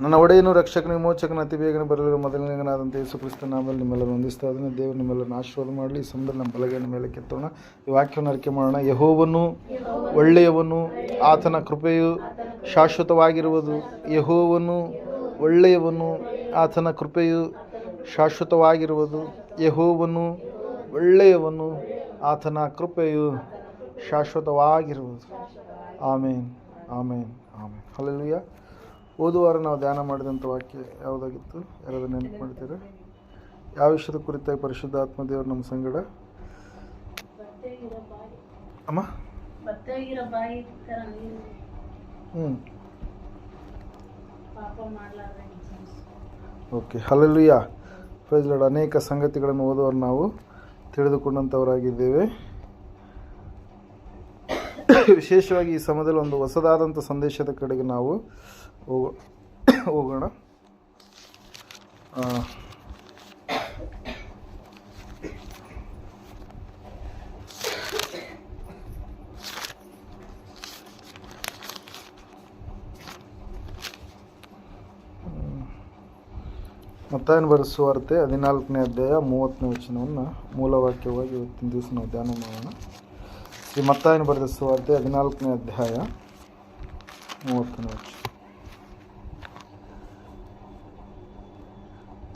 ನನ್ನ ಒಡೆಯನು ರಕ್ಷಕನ ವಿಮೋಚಕನ ಅತಿ ಬೇಗನೆ ಬರಲಿರುವ ಮೊದಲನೇನಾದಂಥ ಯೇಸು ಕ್ರಿಸ್ತನ ನಾಮದಲ್ಲಿ ನಿಮ್ಮೆಲ್ಲರೂ ಹೊಂದಿಸ್ತಾ ಇದ್ದಾನೆ. ದೇವರು ನಿಮ್ಮೆಲ್ಲರನ್ನು ಆಶೀರ್ವಾದ ಮಾಡಲಿ. ಈ ಸಮಯದಲ್ಲಿ ನಮ್ಮ ಬಲಗೈನ ಮೇಲೆ ಕೆತ್ತೋಣ. ಈ ವಾಕ್ಯವನ್ನು ಅರಿಕೆ ಮಾಡೋಣ. ಯೆಹೋವನು ಒಳ್ಳೆಯವನು, ಆತನ ಕೃಪೆಯು ಶಾಶ್ವತವಾಗಿರುವುದು. ಯೆಹೋವನು ಒಳ್ಳೆಯವನು, ಆತನ ಕೃಪೆಯು ಶಾಶ್ವತವಾಗಿರುವುದು. ಯೆಹೋವನು ಒಳ್ಳೆಯವನು, ಆತನ ಕೃಪೆಯು ಶಾಶ್ವತವಾಗಿರುವುದು. ಆಮೇನ್, ಆಮೇನ್, ಆಮೇನ್. ಹಲ್ಲೆಲೂಯಾ. ಓದುವಾರ ನಾವು ಧ್ಯಾನ ಮಾಡಿದಂಥ ವಾಕ್ಯ ಯಾವುದಾಗಿತ್ತು? ಯಾರಾದ್ರೂ ನೆನಪು ಮಾಡ್ತೀರಾ? ಯಾವ ವಿಷಯದ ಕುರಿತಾಗಿ ಪರಿಶುದ್ಧಾತ್ಮ ದೇವರು ನಮ್ಮ ಸಂಗಡ ಅಮ್ಮ ಓಕೆ. ಹಲ್ಲೆಲೂಯಾ. Praise lord. ಅನೇಕ ಸಂಗತಿಗಳನ್ನು ಓದುವವರು ನಾವು ತಿಳಿದುಕೊಂಡಂಥವರಾಗಿದ್ದೇವೆ. ವಿಶೇಷವಾಗಿ ಈ ಸಮಯದಲ್ಲಿ ಒಂದು ಹೊಸದಾದಂಥ ಸಂದೇಶದ ಕಡೆಗೆ ನಾವು ಹೋಗೋಣ. ಮತ್ತಾಯನ ಬರೆದ ಸುವಾರ್ತೆ 14ನೇ ಅಧ್ಯಾಯ 30ನೇ ವಚನವನ್ನು ಮೂಲವಾಕ್ಯವಾಗಿ ಇವತ್ತಿನ ದಿವಸ ನಾವು ಧ್ಯಾನ ಮಾಡೋಣ. ಶ್ರೀ ಮತ್ತಾಯನ ಬರೆದ ಸುವಾರ್ತೆ 14ನೇ ಅಧ್ಯಾಯ 30ನೇ ವಚನ.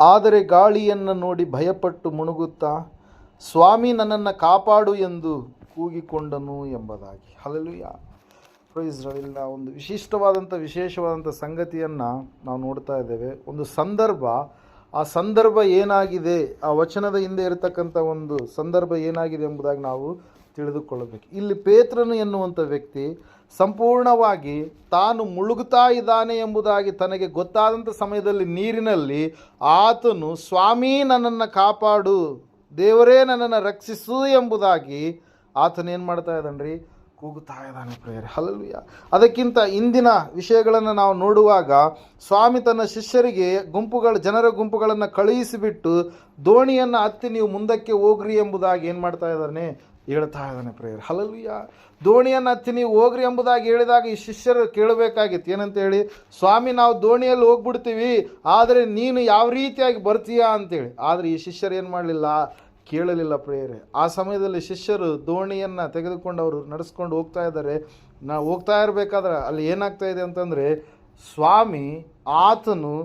ಆದರೆ ಗಾಳಿಯನ್ನು ನೋಡಿ ಭಯಪಟ್ಟು ಮುಣುಗುತ್ತಾ, ಸ್ವಾಮಿ ನನ್ನನ್ನು ಕಾಪಾಡು ಎಂದು ಕೂಗಿಕೊಂಡನು ಎಂಬುದಾಗಿ. ಹಲ್ಲೆಲೂಯಾ. Praise lord. ಇಲ್ಲಿ ನಾವು ಒಂದು ವಿಶೇಷವಾದಂಥ ಸಂಗತಿಯನ್ನು ನಾವು ನೋಡ್ತಾ ಇದ್ದೇವೆ. ಒಂದು ಸಂದರ್ಭ, ಆ ಸಂದರ್ಭ ಏನಾಗಿದೆ, ಆ ವಚನದ ಹಿಂದೆ ಇರತಕ್ಕಂಥ ಒಂದು ಸಂದರ್ಭ ಏನಾಗಿದೆ ಎಂಬುದಾಗಿ ನಾವು ತಿಳಿದುಕೊಳ್ಳಬೇಕು. ಇಲ್ಲಿ ಪೇತ್ರನು ಎನ್ನುವಂಥ ವ್ಯಕ್ತಿ ಸಂಪೂರ್ಣವಾಗಿ ತಾನು ಮುಳುಗುತ್ತಾ ಇದ್ದಾನೆ ಎಂಬುದಾಗಿ ತನಗೆ ಗೊತ್ತಾದಂಥ ಸಮಯದಲ್ಲಿ ನೀರಿನಲ್ಲಿ ಆತನು ಸ್ವಾಮಿ ನನ್ನನ್ನು ಕಾಪಾಡು, ದೇವರೇ ನನ್ನನ್ನು ರಕ್ಷಿಸು ಎಂಬುದಾಗಿ ಆತನೇನು ಮಾಡ್ತಾ ಇದ್ದಾನ್ರಿ? ಕೂಗುತ್ತಾ ಇದ್ದಾನೆ ಪ್ರಿಯರೇ. ಹಲ್ಲೆಲೂಯಾ. ಅದಕ್ಕಿಂತ ಇಂದಿನ ವಿಷಯಗಳನ್ನು ನಾವು ನೋಡುವಾಗ ಸ್ವಾಮಿ ತನ್ನ ಶಿಷ್ಯರಿಗೆ ಜನರ ಗುಂಪುಗಳನ್ನು ಕಳುಹಿಸಿಬಿಟ್ಟು ದೋಣಿಯನ್ನು ಹತ್ತಿ ನೀವು ಮುಂದಕ್ಕೆ ಹೋಗ್ರಿ ಎಂಬುದಾಗಿ ಏನು ಮಾಡ್ತಾ ಇದ್ದಾನೆ? ಹೇಳ್ತಾ ಇದ್ದಾನೆ ಪ್ರಿಯರೇ. ಹಲ್ಲೆಲೂಯಾ. ದೋಣಿಯನ್ನು ಹತ್ತಿ ನೀವು ಹೋಗ್ರಿ ಎಂಬುದಾಗಿ ಹೇಳಿದಾಗ ಈ ಶಿಷ್ಯರು ಕೇಳಬೇಕಾಗಿತ್ತು. ಏನಂತ ಹೇಳಿ? ಸ್ವಾಮಿ ನಾವು ದೋಣಿಯಲ್ಲಿ ಹೋಗ್ಬಿಡ್ತೀವಿ, ಆದರೆ ನೀನು ಯಾವ ರೀತಿಯಾಗಿ ಬರ್ತೀಯಾ ಅಂತೇಳಿ. ಆದರೆ ಈ ಶಿಷ್ಯರು ಏನು ಮಾಡಲಿಲ್ಲ? ಕೇಳಲಿಲ್ಲ ಪ್ರಿಯರೇ. ಆ ಸಮಯದಲ್ಲಿ ಶಿಷ್ಯರು ದೋಣಿಯನ್ನು ತೆಗೆದುಕೊಂಡು ಅವರು ನಡೆಸ್ಕೊಂಡು ಹೋಗ್ತಾ ಇದ್ದಾರೆ. ನಾವು ಹೋಗ್ತಾ ಇರಬೇಕಾದ್ರೆ ಅಲ್ಲಿ ಏನಾಗ್ತಾ ಇದೆ ಅಂತಂದರೆ, ಸ್ವಾಮಿ ಆತನು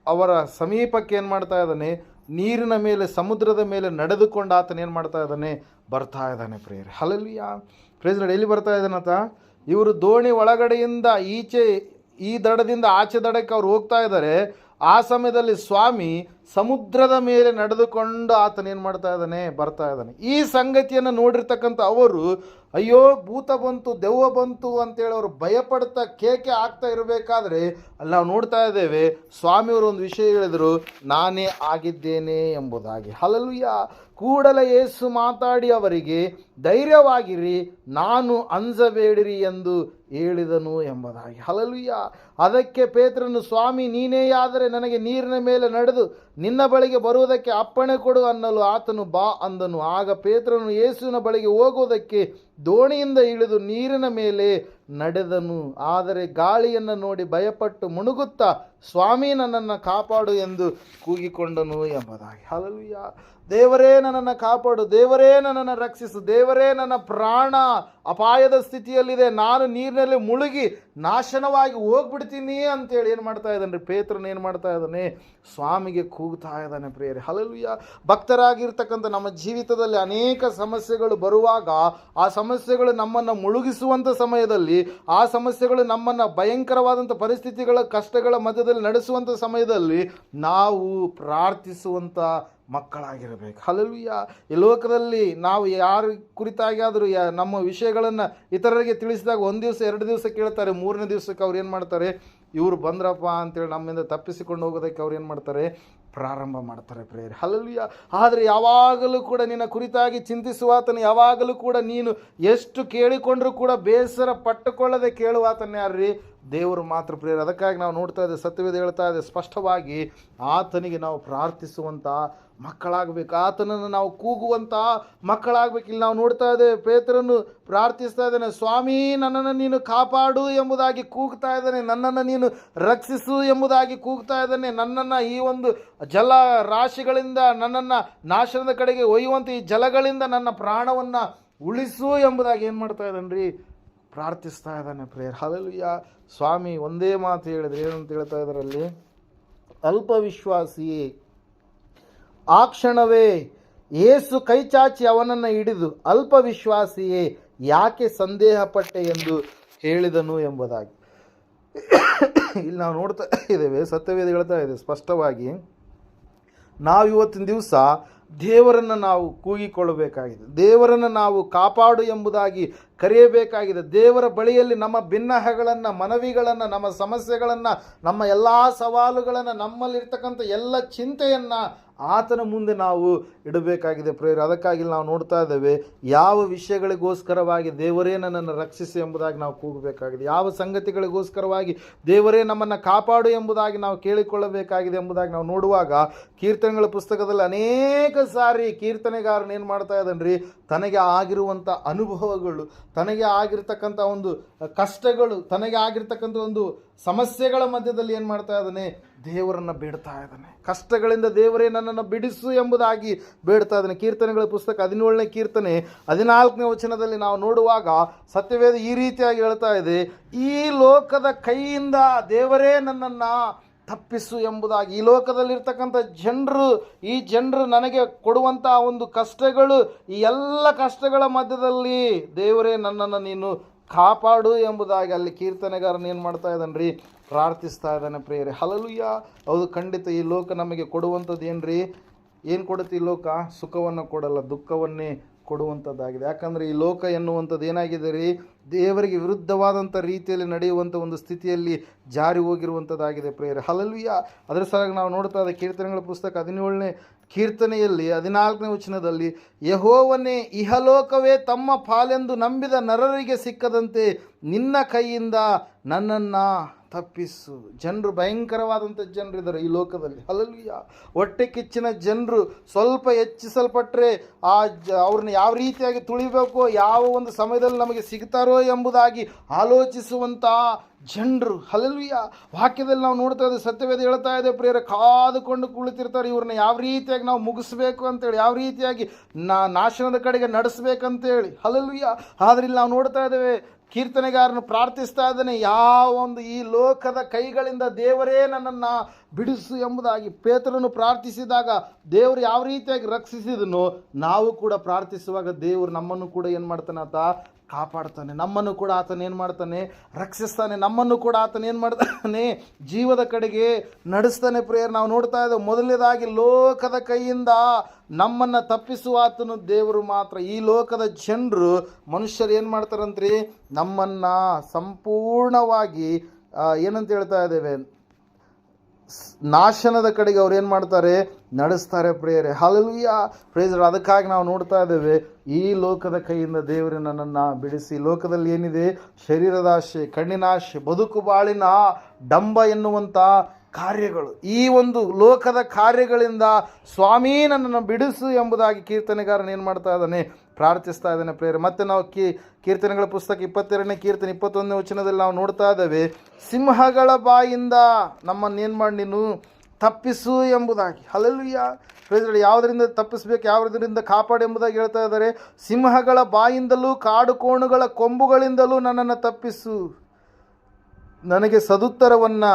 ಅವರ ಸಮೀಪಕ್ಕೆ ಏನು ಮಾಡ್ತಾ ಇದ್ದಾನೆ? ನೀರಿನ ಮೇಲೆ, ಸಮುದ್ರದ ಮೇಲೆ ನಡೆದುಕೊಂಡು ಆತನ ಏನು ಮಾಡ್ತಾ ಇದ್ದಾನೆ? ಬರ್ತಾ ಇದ್ದಾನೆ ಪ್ರಿಯರೇ. ಹಲ್ಲೆಲೂಯಾ. Praise lord. ಎಲ್ಲಿ ಬರ್ತಾ ಇದ್ದಾನಂತ? ಇವರು ದೋಣಿ ಒಳಗಡೆಯಿಂದ ಈ ದಡದಿಂದ ಆಚೆ ದಡಕ್ಕೆ ಅವ್ರು ಹೋಗ್ತಾ ಇದ್ದಾರೆ. ಆ ಸಮಯದಲ್ಲಿ ಸ್ವಾಮಿ ಸಮುದ್ರದ ಮೇಲೆ ನಡೆದುಕೊಂಡು ಆತನೇನು ಮಾಡ್ತಾ ಇದ್ದಾನೆ? ಬರ್ತಾ ಇದ್ದಾನೆ. ಈ ಸಂಗತಿಯನ್ನು ನೋಡಿರ್ತಕ್ಕಂಥ ಅವರು, ಅಯ್ಯೋ ಭೂತ ಬಂತು, ದೆವ್ವ ಬಂತು ಅಂತೇಳಿ ಅವರು ಭಯಪಡ್ತಾ ಕೇಕೆ ಆಗ್ತಾ ಇರಬೇಕಾದ್ರೆ ಅಲ್ಲಿ ನಾವು ನೋಡ್ತಾ ಇದ್ದೇವೆ, ಸ್ವಾಮಿಯವರು ಒಂದು ವಿಷಯ ಹೇಳಿದರು, ನಾನೇ ಆಗಿದ್ದೇನೆ ಎಂಬುದಾಗಿ. ಹಲ್ಲೆಲೂಯಾ. ಕೂಡಲೇ ಯೇಸು ಮಾತಾಡಿ ಅವರಿಗೆ, ಧೈರ್ಯವಾಗಿರಿ, ನಾನು ಅಂಜಬೇಡಿರಿ ಎಂದು ಹೇಳಿದನು ಎಂಬುದಾಗಿ. ಹಲ್ಲೆಲೂಯಾ. ಅದಕ್ಕೆ ಪೇತ್ರನು, ಸ್ವಾಮಿ ನೀನೇಯಾದರೆ ನನಗೆ ನೀರಿನ ಮೇಲೆ ನಡೆದು ನಿನ್ನ ಬಳಿಗೆ ಬರುವುದಕ್ಕೆ ಅಪ್ಪಣೆ ಕೊಡು ಅನ್ನಲು ಆತನು ಬಾ ಅಂದನು. ಆಗ ಪೇತ್ರನು ಯೇಸುವಿನ ಬಳಿಗೆ ಹೋಗುವುದಕ್ಕೆ ದೋಣಿಯಿಂದ ಇಳಿದು ನೀರಿನ ಮೇಲೆ ನಡೆದನು. ಆದರೆ ಗಾಳಿಯನ್ನು ನೋಡಿ ಭಯಪಟ್ಟು ಮುಣುಗುತ್ತಾ, ಸ್ವಾಮಿ ನನ್ನನ್ನು ಕಾಪಾಡು ಎಂದು ಕೂಗಿಕೊಂಡನು ಎಂಬುದಾಗಿ. ಹಲ್ಲೆಲೂಯಾ. ದೇವರೇ ನನ್ನನ್ನು ಕಾಪಾಡು, ದೇವರೇ ನನ್ನನ್ನು ರಕ್ಷಿಸು, ದೇವರೇ ನನ್ನ ಪ್ರಾಣ ಅಪಾಯದ ಸ್ಥಿತಿಯಲ್ಲಿದೆ, ನಾನು ನೀರಿನಲ್ಲಿ ಮುಳುಗಿ ನಾಶನವಾಗಿ ಹೋಗ್ಬಿಡ್ತೀನಿ ಅಂತೇಳಿ ಏನು ಮಾಡ್ತಾ ಇದ್ದಾನೆ? ಪೇತ್ರನ ಏನು ಮಾಡ್ತಾ ಇದ್ದಾನೆ? ಸ್ವಾಮಿಗೆ ಕೂಗ್ತಾ ಇದ್ದಾನೆ ಪ್ರಿಯರೇ. ಹಲ್ಲೆಲೂಯಾ. ಭಕ್ತರಾಗಿರ್ತಕ್ಕಂಥ ನಮ್ಮ ಜೀವಿತದಲ್ಲಿ ಅನೇಕ ಸಮಸ್ಯೆಗಳು ಬರುವಾಗ, ಆ ಸಮಸ್ಯೆಗಳು ನಮ್ಮನ್ನು ಮುಳುಗಿಸುವಂಥ ಸಮಯದಲ್ಲಿ, ಆ ಸಮಸ್ಯೆಗಳು ನಮ್ಮನ್ನು ಭಯಂಕರವಾದಂಥ ಪರಿಸ್ಥಿತಿಗಳ ಕಷ್ಟಗಳ ಮಧ್ಯದಲ್ಲಿ ನಡೆಸುವಂಥ ಸಮಯದಲ್ಲಿ ನಾವು ಪ್ರಾರ್ಥಿಸುವಂಥ ಮಕ್ಕಳಾಗಿರಬೇಕು. ಹಲ್ಲೆಲೂಯಾ. ಈ ಲೋಕದಲ್ಲಿ ನಾವು ಯಾರ ಕುರಿತಾಗಿ ಆದರೂ ನಮ್ಮ ವಿಷಯಗಳನ್ನು ಇತರರಿಗೆ ತಿಳಿಸಿದಾಗ 1 ದಿವಸ 2 ದಿವಸ ಕೇಳ್ತಾರೆ, 3ನೇ ದಿವಸಕ್ಕೆ ಅವ್ರು ಏನು ಮಾಡ್ತಾರೆ? ಇವರು ಬಂದ್ರಪ್ಪ ಅಂತೇಳಿ ನಮ್ಮಿಂದ ತಪ್ಪಿಸಿಕೊಂಡು ಹೋಗೋದಕ್ಕೆ ಅವ್ರು ಏನು ಮಾಡ್ತಾರೆ? ಪ್ರಾರಂಭ ಮಾಡ್ತಾರೆ ಪ್ರಿಯರೇ. ಹಲ್ಲೆಲೂಯಾ. ಆದರೆ ಯಾವಾಗಲೂ ಕೂಡ ನಿನ್ನ ಕುರಿತಾಗಿ ಚಿಂತಿಸುವಾತನು, ಯಾವಾಗಲೂ ಕೂಡ ನೀನು ಎಷ್ಟು ಕೇಳಿಕೊಂಡ್ರೂ ಕೂಡ ಬೇಸರ ಪಟ್ಟುಕೊಳ್ಳದೆ ಕೇಳುವಾತನೇ ಯಾರ್ರಿ? ದೇವರು ಮಾತ್ರ ಪ್ರಿಯರೇ. ಅದಕ್ಕಾಗಿ ನಾವು ನೋಡ್ತಾ ಇದ್ದೇವೆ, ಸತ್ಯವೇದ ಹೇಳ್ತಾ ಇದೆ ಸ್ಪಷ್ಟವಾಗಿ, ಆತನಿಗೆ ನಾವು ಪ್ರಾರ್ಥಿಸುವಂಥ ಮಕ್ಕಳಾಗಬೇಕು. ಆತನನ್ನು ನಾವು ಕೂಗುವಂಥ ಮಕ್ಕಳಾಗಬೇಕು. ಇಲ್ಲಿ ನಾವು ನೋಡ್ತಾ ಇದ್ದೇವೆ, ಪೇತ್ರನು ಪ್ರಾರ್ಥಿಸ್ತಾ ಇದ್ದಾನೆ, ಸ್ವಾಮಿ ನನ್ನನ್ನು ನೀನು ಕಾಪಾಡು ಎಂಬುದಾಗಿ ಕೂಗ್ತಾ ಇದ್ದಾನೆ, ನನ್ನನ್ನು ನೀನು ರಕ್ಷಿಸು ಎಂಬುದಾಗಿ ಕೂಗ್ತಾ ಇದ್ದಾನೆ. ನನ್ನನ್ನು ಈ ಒಂದು ಜಲ ರಾಶಿಗಳಿಂದ, ನನ್ನನ್ನು ನಾಶನದ ಕಡೆಗೆ ಒಯ್ಯುವಂಥ ಈ ಜಲಗಳಿಂದ ನನ್ನ ಪ್ರಾಣವನ್ನು ಉಳಿಸು ಎಂಬುದಾಗಿ ಏನು ಮಾಡ್ತಾ ಇದ್ದಾನೆ ಪ್ರಾರ್ಥಿಸ್ತಾ ಇದ್ದಾನೆ ಪ್ರೇಯರ್. ಹಲ್ಲೆಲೂಯಾ. ಸ್ವಾಮಿ ಒಂದೇ ಮಾತು ಹೇಳಿದ್ರೆ ಏನಂತ ಹೇಳ್ತಾ ಇದ್ದಾರಲ್ಲಿ, ಅಲ್ಪ ವಿಶ್ವಾಸಿಯೇ, ಆ ಕ್ಷಣವೇ ಯೇಸು ಕೈ ಚಾಚಿ ಅವನನ್ನು ಹಿಡಿದು, ಅಲ್ಪ ವಿಶ್ವಾಸಿಯೇ ಯಾಕೆ ಸಂದೇಹಪಟ್ಟೆ ಎಂದು ಹೇಳಿದನು ಎಂಬುದಾಗಿ. ಇಲ್ಲಿ ನಾವು ನೋಡ್ತಾ ಇದ್ದೇವೆ, ಸತ್ಯವೇದ ಹೇಳ್ತಾ ಇದೆ ಸ್ಪಷ್ಟವಾಗಿ, ನಾವು ಇವತ್ತಿನ ದಿವಸ ದೇವರನ್ನು ನಾವು ಕೂಗಿಕೊಳ್ಳಬೇಕಾಗಿದೆ, ದೇವರನ್ನು ನಾವು ಕಾಪಾಡು ಎಂಬುದಾಗಿ ಕರೆಯಬೇಕಾಗಿದೆ. ದೇವರ ಬಳಿಯಲ್ಲಿ ನಮ್ಮ ಭಿನ್ನಹಗಳನ್ನು, ಮನವಿಗಳನ್ನು, ನಮ್ಮ ಸಮಸ್ಯೆಗಳನ್ನು, ನಮ್ಮ ಎಲ್ಲ ಸವಾಲುಗಳನ್ನು, ನಮ್ಮಲ್ಲಿರ್ತಕ್ಕಂಥ ಎಲ್ಲ ಚಿಂತೆಯನ್ನು ಆತನ ಮುಂದೆ ನಾವು ಇಡಬೇಕಾಗಿದೆ ಪ್ರೇಯರ್. ಅದಕ್ಕಾಗಿ ನಾವು ನೋಡ್ತಾ ಇದ್ದೇವೆ, ಯಾವ ವಿಷಯಗಳಿಗೋಸ್ಕರವಾಗಿ ದೇವರೇ ನನ್ನನ್ನು ರಕ್ಷಿಸಿ ಎಂಬುದಾಗಿ ನಾವು ಕೂಗಬೇಕಾಗಿದೆ, ಯಾವ ಸಂಗತಿಗಳಿಗೋಸ್ಕರವಾಗಿ ದೇವರೇ ನಮ್ಮನ್ನು ಕಾಪಾಡು ಎಂಬುದಾಗಿ ನಾವು ಕೇಳಿಕೊಳ್ಳಬೇಕಾಗಿದೆ ಎಂಬುದಾಗಿ ನಾವು ನೋಡುವಾಗ, ಕೀರ್ತನೆಗಳ ಪುಸ್ತಕದಲ್ಲಿ ಅನೇಕ ಸಾರಿ ಕೀರ್ತನೆಗಾರನು ಏನು ಮಾಡ್ತಾ ಇದ್ದಾನೆ ತನಗೆ ಆಗಿರುವಂಥ ಅನುಭವಗಳು, ತನಗೆ ಆಗಿರ್ತಕ್ಕಂಥ ಒಂದು ಕಷ್ಟಗಳು, ತನಗೆ ಆಗಿರ್ತಕ್ಕಂಥ ಒಂದು ಸಮಸ್ಯೆಗಳ ಮಧ್ಯದಲ್ಲಿ ಏನು ಮಾಡ್ತಾ ಇದ್ದಾನೆ, ದೇವರನ್ನು ಬೇಡ್ತಾ ಇದ್ದಾನೆ. ಕಷ್ಟಗಳಿಂದ ದೇವರೇ ನನ್ನನ್ನು ಬಿಡಿಸು ಎಂಬುದಾಗಿ ಬೇಡ್ತಾ ಇದ್ದಾನೆ. ಕೀರ್ತನೆಗಳ ಪುಸ್ತಕ 17ನೇ ಕೀರ್ತನೆ 14ನೇ ವಚನದಲ್ಲಿ ನಾವು ನೋಡುವಾಗ ಸತ್ಯವೇದ ಈ ರೀತಿಯಾಗಿ ಹೇಳ್ತಾ ಇದೆ, ಈ ಲೋಕದ ಕೈಯಿಂದ ದೇವರೇ ನನ್ನನ್ನು ತಪ್ಪಿಸು ಎಂಬುದಾಗಿ. ಈ ಲೋಕದಲ್ಲಿರ್ತಕ್ಕಂಥ ಈ ಜನರು ನನಗೆ ಕೊಡುವಂಥ ಒಂದು ಕಷ್ಟಗಳು, ಈ ಎಲ್ಲ ಕಷ್ಟಗಳ ಮಧ್ಯದಲ್ಲಿ ದೇವರೇ ನನ್ನನ್ನು ನೀನು ಕಾಪಾಡು ಎಂಬುದಾಗಿ ಅಲ್ಲಿ ಕೀರ್ತನೆಗಾರನ ಏನು ಮಾಡ್ತಾ ಇದ್ದಾನೆ ಪ್ರಾರ್ಥಿಸ್ತಾ ಇದ್ದಾನೆ ಪ್ರಿಯರೇ. ಹಲ್ಲೆಲೂಯಾ. ಹೌದು, ಖಂಡಿತ ಈ ಲೋಕ ನಮಗೆ ಕೊಡುವಂಥದ್ದು ಏನು ಕೊಡುತ್ತೆ? ಈ ಲೋಕ ಸುಖವನ್ನು ಕೊಡಲ್ಲ, ದುಃಖವನ್ನೇ ಕೊಡುವಂಥದ್ದಾಗಿದೆ. ಯಾಕಂದರೆ ಈ ಲೋಕ ಎನ್ನುವಂಥದ್ದು ಏನಾಗಿದೆ ದೇವರಿಗೆ ವಿರುದ್ಧವಾದಂಥ ರೀತಿಯಲ್ಲಿ ನಡೆಯುವಂಥ ಒಂದು ಸ್ಥಿತಿಯಲ್ಲಿ ಜಾರಿ ಹೋಗಿರುವಂಥದ್ದಾಗಿದೆ ಪ್ರಿಯರೇ. ಹಲ್ಲೆಲೂಯಾ. ಅದರ ಸಲುವಾಗಿ ನಾವು ನೋಡ್ತಾ ಇದ್ದ ಕೀರ್ತನೆಗಳ ಪುಸ್ತಕ 17ನೇ ಕೀರ್ತನೆಯಲ್ಲಿ 14ನೇ ವಚನದಲ್ಲಿ, ಯೆಹೋವನೇ, ಇಹಲೋಕವೇ ತಮ್ಮ ಪಾಲೆಂದು ನಂಬಿದ ನರರಿಗೆ ಸಿಕ್ಕದಂತೆ ನಿನ್ನ ಕೈಯಿಂದ ನನ್ನನ್ನು ತಪ್ಪಿಸು. ಜನರು ಭಯಂಕರವಾದಂಥ ಜನರಿದ್ದಾರೆ ಈ ಲೋಕದಲ್ಲಿ. ಹಲ್ಲೆಲೂಯಾ. ಹೊಟ್ಟೆ ಕಿಚ್ಚಿನ ಜನರು, ಸ್ವಲ್ಪ ಹೆಚ್ಚಿಸಲ್ಪಟ್ಟರೆ ಅವ್ರನ್ನ ಯಾವ ರೀತಿಯಾಗಿ ತುಳಿಬೇಕು, ಯಾವ ಒಂದು ಸಮಯದಲ್ಲಿ ನಮಗೆ ಸಿಗ್ತಾರೋ ಎಂಬುದಾಗಿ ಆಲೋಚಿಸುವಂಥ ಜನರು. ಹಲ್ಲೆಲೂಯಾ. ವಾಕ್ಯದಲ್ಲಿ ನಾವು ನೋಡ್ತಾ ಇದ್ದೇವೆ, ಸತ್ಯವೇದ ಹೇಳ್ತಾ ಇದೆ ಪ್ರಿಯರೇ, ಕಾದುಕೊಂಡು ಕುಳಿತಿರ್ತಾರೆ ಇವ್ರನ್ನ ಯಾವ ರೀತಿಯಾಗಿ ನಾವು ಮುಗಿಸ್ಬೇಕು ಅಂತೇಳಿ, ಯಾವ ರೀತಿಯಾಗಿ ನಾಶನದ ಕಡೆಗೆ ನಡೆಸಬೇಕಂತೇಳಿ. ಹಲ್ಲೆಲೂಯಾ. ಆದರೆ ಇಲ್ಲಿ ನಾವು ನೋಡ್ತಾ ಇದ್ದೇವೆ, ಕೀರ್ತನೆಗಾರನು ಪ್ರಾರ್ಥಿಸ್ತಾ ಇದ್ದಾನೆ, ಯಾವ ಒಂದು ಈ ಲೋಕದ ಕೈಗಳಿಂದ ದೇವರೇ ನನ್ನನ್ನು ಬಿಡಿಸು ಎಂಬುದಾಗಿ. ಪೇತ್ರನು ಪ್ರಾರ್ಥಿಸಿದಾಗ ದೇವರು ಯಾವ ರೀತಿಯಾಗಿ ರಕ್ಷಿಸಿದನು, ನಾವು ಕೂಡ ಪ್ರಾರ್ಥಿಸುವಾಗ ದೇವರು ನಮ್ಮನ್ನು ಕೂಡ ಏನು ಮಾಡ್ತಾನೆ, ಆತ ಕಾಪಾಡ್ತಾನೆ. ನಮ್ಮನ್ನು ಕೂಡ ಆತನ ಏನು ಮಾಡ್ತಾನೆ, ರಕ್ಷಿಸ್ತಾನೆ. ನಮ್ಮನ್ನು ಕೂಡ ಆತನ ಏನು ಮಾಡ್ತಾನೆ, ಜೀವದ ಕಡೆಗೆ ನಡೆಸ್ತಾನೆ ಪ್ರೇಯರ್. ನಾವು ನೋಡ್ತಾ ಇದ್ದೇವೆ, ಮೊದಲನೇದಾಗಿ ಲೋಕದ ಕೈಯಿಂದ ನಮ್ಮನ್ನು ತಪ್ಪಿಸುವ ಆತನು ದೇವರು ಮಾತ್ರ. ಈ ಲೋಕದ ಜನರು, ಮನುಷ್ಯರು ಏನು ಮಾಡ್ತಾರಂತ್ರಿ, ನಮ್ಮನ್ನು ಸಂಪೂರ್ಣವಾಗಿ ಏನಂತ ಹೇಳ್ತಾ ಇದ್ದೇವೆ, ನಾಶನದ ಕಡೆಗೆ ಅವ್ರು ಏನು ಮಾಡ್ತಾರೆ, ನಡೆಸ್ತಾರೆ ಪ್ರೇಯರೇ. ಹಲ್ಲೆಲೂಯಾ. ಪ್ರೇಯರ್. ಅದಕ್ಕಾಗಿ ನಾವು ನೋಡ್ತಾ ಇದ್ದೇವೆ, ಈ ಲೋಕದ ಕೈಯಿಂದ ದೇವರು ನನ್ನನ್ನು ಬಿಡಿಸಿ. ಲೋಕದಲ್ಲಿ ಏನಿದೆ, ಶರೀರದ ಆಶೆ, ಕಣ್ಣಿನ ಆಶೆ, ಬದುಕು ಬಾಳಿನ ಡಂಬ ಎನ್ನುವಂಥ ಕಾರ್ಯಗಳು, ಈ ಒಂದು ಲೋಕದ ಕಾರ್ಯಗಳಿಂದ ಸ್ವಾಮಿ ನನ್ನನ್ನು ಬಿಡಿಸು ಎಂಬುದಾಗಿ ಕೀರ್ತನೆಗಾರನ ಏನು ಮಾಡ್ತಾ ಇದ್ದಾನೆ, ಪ್ರಾರ್ಥಿಸ್ತಾ ಇದ್ದಾನೆ ಪ್ರೇಯರ್. ಮತ್ತು ನಾವು ಕೀರ್ತನೆಗಳ ಪುಸ್ತಕ 22ನೇ ಕೀರ್ತನೆ 21ನೇ ವಚನದಲ್ಲಿ ನಾವು ನೋಡ್ತಾ ಇದ್ದೇವೆ, ಸಿಂಹಗಳ ಬಾಯಿಂದ ನಮ್ಮನ್ನೇನು ಮಾಡಿ ನೀನು ತಪ್ಪಿಸು ಎಂಬುದಾಗಿ. ಹಲ್ಲೆಲೂಯಾ. ಪ್ರೇಯರ್. ಯಾವುದರಿಂದ ತಪ್ಪಿಸಬೇಕು, ಯಾವುದರಿಂದ ಕಾಪಾಡು ಎಂಬುದಾಗಿ ಹೇಳ್ತಾ ಇದ್ದಾರೆ. ಸಿಂಹಗಳ ಬಾಯಿಂದಲೂ ಕಾಡು ಕೋಣುಗಳ ಕೊಂಬುಗಳಿಂದಲೂ ನನ್ನನ್ನು ತಪ್ಪಿಸು, ನನಗೆ ಸದುತ್ತರವನ್ನು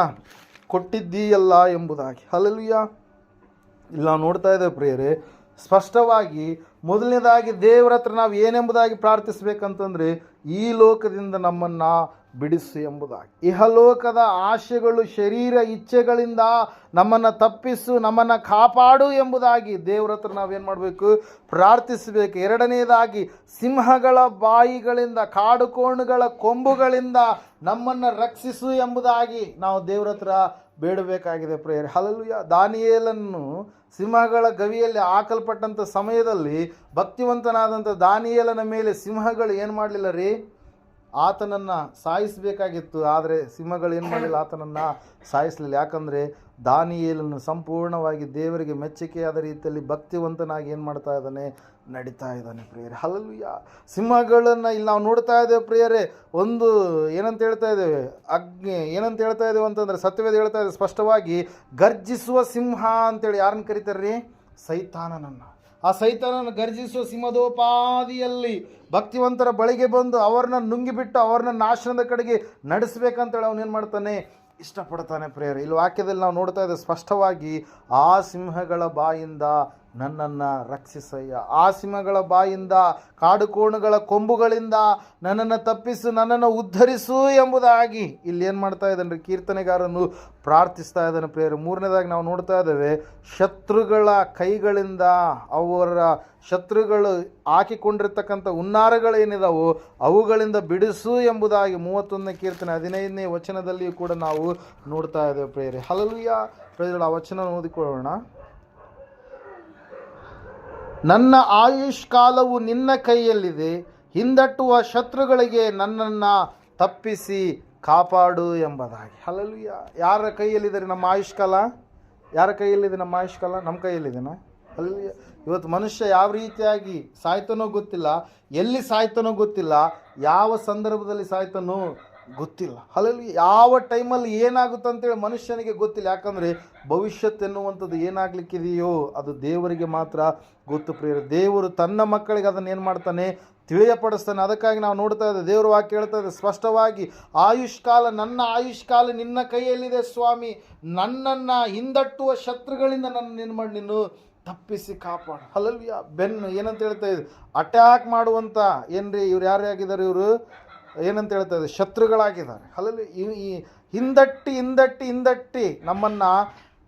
ಕೊಟ್ಟಿದ್ದೀಯಲ್ಲ ಎಂಬುದಾಗಿ. ಹಲ್ಲೆಲೂಯಾ. ಇಲ್ಲಿ ನಾವು ನೋಡ್ತಾ ಇದ್ದೇವೆ ಪ್ರಿಯರೇ, ಸ್ಪಷ್ಟವಾಗಿ ಮೊದಲನೇದಾಗಿ ದೇವರ ಹತ್ರ ನಾವು ಏನೆಂಬುದಾಗಿ ಪ್ರಾರ್ಥಿಸಬೇಕಂತಂದರೆ, ಈ ಲೋಕದಿಂದ ನಮ್ಮನ್ನು ಬಿಡಿಸು ಎಂಬುದಾಗಿ. ಇಹಲೋಕದ ಆಶೆಗಳು, ಶರೀರ ಇಚ್ಛೆಗಳಿಂದ ನಮ್ಮನ್ನು ತಪ್ಪಿಸು, ನಮ್ಮನ್ನು ಕಾಪಾಡು ಎಂಬುದಾಗಿ ದೇವರ ಹತ್ರ ನಾವೇನು ಮಾಡಬೇಕು, ಪ್ರಾರ್ಥಿಸಬೇಕು. ಎರಡನೇದಾಗಿ, ಸಿಂಹಗಳ ಬಾಯಿಗಳಿಂದ, ಕಾಡುಕೋಣುಗಳ ಕೊಂಬುಗಳಿಂದ ನಮ್ಮನ್ನು ರಕ್ಷಿಸು ಎಂಬುದಾಗಿ ನಾವು ದೇವರ ಹತ್ರ ಬೇಡಬೇಕಾಗಿದೆ ಪ್ರೇಯರ್. ಹಲ್ಲೆಲೂಯಾ. ದಾನಿಯೇಲನ್ನು ಸಿಂಹಗಳ ಗವಿಯಲ್ಲಿ ಹಾಕಲ್ಪಟ್ಟಂಥ ಸಮಯದಲ್ಲಿ ಭಕ್ತಿವಂತನಾದಂಥ ದಾನಿಯೇಲನ ಮೇಲೆ ಸಿಂಹಗಳು ಏನು ಮಾಡಲಿಲ್ಲ ಆತನನ್ನು ಸಾಯಿಸಬೇಕಾಗಿತ್ತು. ಆದರೆ ಸಿಂಹಗಳು ಏನು ಮಾಡಲಿಲ್ಲ, ಆತನನ್ನು ಸಾಯಿಸಲಿಲ್ಲ. ಯಾಕಂದರೆ ದಾನಿಯೇಲನು ಸಂಪೂರ್ಣವಾಗಿ ದೇವರಿಗೆ ಮೆಚ್ಚುಗೆಯಾದ ರೀತಿಯಲ್ಲಿ ಭಕ್ತಿವಂತನಾಗಿ ಏನು ಮಾಡ್ತಾ ಇದ್ದಾನೆ, ನಡೀತಾ ಇದ್ದಾನೆ ಪ್ರಿಯರೇ. ಹಲ್ಲೆಲೂಯಾ. ಸಿಂಹಗಳನ್ನು ಇಲ್ಲಿ ನಾವು ನೋಡ್ತಾ ಇದ್ದೇವೆ ಪ್ರಿಯರೇ. ಒಂದು ಏನಂತ ಹೇಳ್ತಾ ಇದ್ದೇವೆ, ಏನಂತ ಹೇಳ್ತಾ ಇದ್ದೇವೆ ಅಂತಂದರೆ, ಸತ್ಯವೇದ ಹೇಳ್ತಾ ಇದೆ ಸ್ಪಷ್ಟವಾಗಿ, ಗರ್ಜಿಸುವ ಸಿಂಹ ಅಂತೇಳಿ ಯಾರನ್ನು ಕರೀತಾರೆ? ಸೈತಾನನನ್ನು. ಆ ಸೈತಾನನ ಗರ್ಜಿಸುವ ಸಿಂಹದೋಪಾದಿಯಲ್ಲಿ ಭಕ್ತಿವಂತರ ಬಳಿಗೆ ಬಂದು ಅವ್ರನ್ನ ನುಂಗಿಬಿಟ್ಟು ಅವ್ರನ್ನ ನಾಶನದ ಕಡೆಗೆ ನಡೆಸಬೇಕಂತೇಳಿ ಅವನೇನು ಮಾಡ್ತಾನೆ, ಇಷ್ಟಪಡ್ತಾನೆ ಪ್ರಿಯರೇ. ಇಲ್ಲಿ ವಾಕ್ಯದಲ್ಲಿ ನಾವು ನೋಡ್ತಾ ಇದ್ದೇವೆ ಸ್ಪಷ್ಟವಾಗಿ, ಆ ಸಿಂಹಗಳ ಬಾಯಿಂದ ನನ್ನನ್ನು ರಕ್ಷಿಸಯ್ಯ, ಆ ಸಿಂಹಗಳ ಬಾಯಿಂದ, ಕಾಡುಕೋಣಗಳ ಕೊಂಬುಗಳಿಂದ ನನ್ನನ್ನು ತಪ್ಪಿಸು, ನನ್ನನ್ನು ಉದ್ಧರಿಸು ಎಂಬುದಾಗಿ ಇಲ್ಲಿ ಏನು ಮಾಡ್ತಾ ಇದ್ದಾನೆ ರೀ, ಕೀರ್ತನೆಗಾರನು ಪ್ರಾರ್ಥಿಸ್ತಾ ಇದ್ದಾನೆ ಪ್ರಿಯರೇ. ಮೂರನೇದಾಗಿ ನಾವು ನೋಡ್ತಾ ಇದ್ದೇವೆ, ಶತ್ರುಗಳ ಕೈಗಳಿಂದ, ಅವರ ಶತ್ರುಗಳು ಹಾಕಿಕೊಂಡಿರ್ತಕ್ಕಂಥ ಹುನ್ನಾರಗಳೇನಿದಾವೋ ಅವುಗಳಿಂದ ಬಿಡಿಸು ಎಂಬುದಾಗಿ 31ನೇ ಕೀರ್ತನೆ 15ನೇ ವಚನದಲ್ಲಿಯೂ ಕೂಡ ನಾವು ನೋಡ್ತಾ ಇದ್ದೇವೆ ಪ್ರಿಯರೇ. ಹಲ್ಲೆಲೂಯಾ. ಪ್ರಿಯರೇ, ಆ ವಚನ ಓದಿಕೊಳ್ಳೋಣ. ನನ್ನ ಆಯುಷ್ಕಾಲವು ನಿನ್ನ ಕೈಯಲ್ಲಿದೆ, ಹಿಂದಟ್ಟುವ ಶತ್ರುಗಳಿಗೆ ನನ್ನನ್ನು ತಪ್ಪಿಸಿ ಕಾಪಾಡು ಎಂಬುದಾಗಿ. ಹಲ್ಲೆಲೂಯಾ. ಯಾರ ಕೈಯಲ್ಲಿದೆ ನಮ್ಮ ಆಯುಷ್ಕಾಲ? ಯಾರ ಕೈಯಲ್ಲಿದೆ ನಮ್ಮ ಆಯುಷ್ಕಾಲ? ನಮ್ಮ ಕೈಯಲ್ಲಿದೆನಾ? ಹಲ್ಲೆಲೂಯಾ. ಇವತ್ತು ಮನುಷ್ಯ ಯಾವ ರೀತಿಯಾಗಿ ಸಾಯ್ತಾನೋ ಗೊತ್ತಿಲ್ಲ, ಎಲ್ಲಿ ಸಾಯ್ತಾನೋ ಗೊತ್ತಿಲ್ಲ, ಯಾವ ಸಂದರ್ಭದಲ್ಲಿ ಸಾಯ್ತಾನೋ ಗೊತ್ತಿಲ್ಲ. ಹಲ್ಲೆಲೂಯಾ. ಯಾವ ಟೈಮಲ್ಲಿ ಏನಾಗುತ್ತೆ ಅಂತೇಳಿ ಮನುಷ್ಯನಿಗೆ ಗೊತ್ತಿಲ್ಲ. ಯಾಕಂದರೆ ಭವಿಷ್ಯತ್ ಎನ್ನುವಂಥದ್ದು ಏನಾಗಲಿಕ್ಕಿದೆಯೋ ಅದು ದೇವರಿಗೆ ಮಾತ್ರ ಗೊತ್ತು ಪ್ರಿಯರೇ. ದೇವರು ತನ್ನ ಮಕ್ಕಳಿಗೆ ಅದನ್ನು ಏನು ಮಾಡ್ತಾನೆ, ತಿಳಿಯಪಡಿಸ್ತಾನೆ. ಅದಕ್ಕಾಗಿ ನಾವು ನೋಡ್ತಾ ಇದ್ದೇವೆ, ದೇವರ ವಾಕ್ಯ ಹೇಳ್ತಾ ಇದೆ ಸ್ಪಷ್ಟವಾಗಿ, ಆಯುಷ್ಕಾಲ, ನನ್ನ ಆಯುಷ್ಕಾಲ ನಿನ್ನ ಕೈಯಲ್ಲಿದೆ ಸ್ವಾಮಿ, ನನ್ನನ್ನು ಹಿಂದಟ್ಟುವ ಶತ್ರುಗಳಿಂದ ನನ್ನ ಏನು ಮಾಡಿ ನೀನು ತಪ್ಪಿಸಿ ಕಾಪಾಡು. ಹಲ್ಲೆಲೂಯಾ. ಬೆನ್ನು ಏನಂತ ಹೇಳ್ತಾ ಇದೆ, ಅಟ್ಯಾಕ್ ಮಾಡುವಂಥ ಏನ್ರಿ ಇವ್ರು ಯಾರ್ಯಾಗಿದ್ದಾರೆ, ಇವರು ಏನಂತ ಹೇಳ್ತಾ ಇದೆ, ಶತ್ರುಗಳಾಗಿದ್ದಾರೆ. ಹಲ್ಲೆಲೂಯಾ. ಈ ಹಿಂದಟ್ಟಿ ಹಿಂದಟ್ಟಿ ಹಿಂದಟ್ಟಿ ನಮ್ಮನ್ನು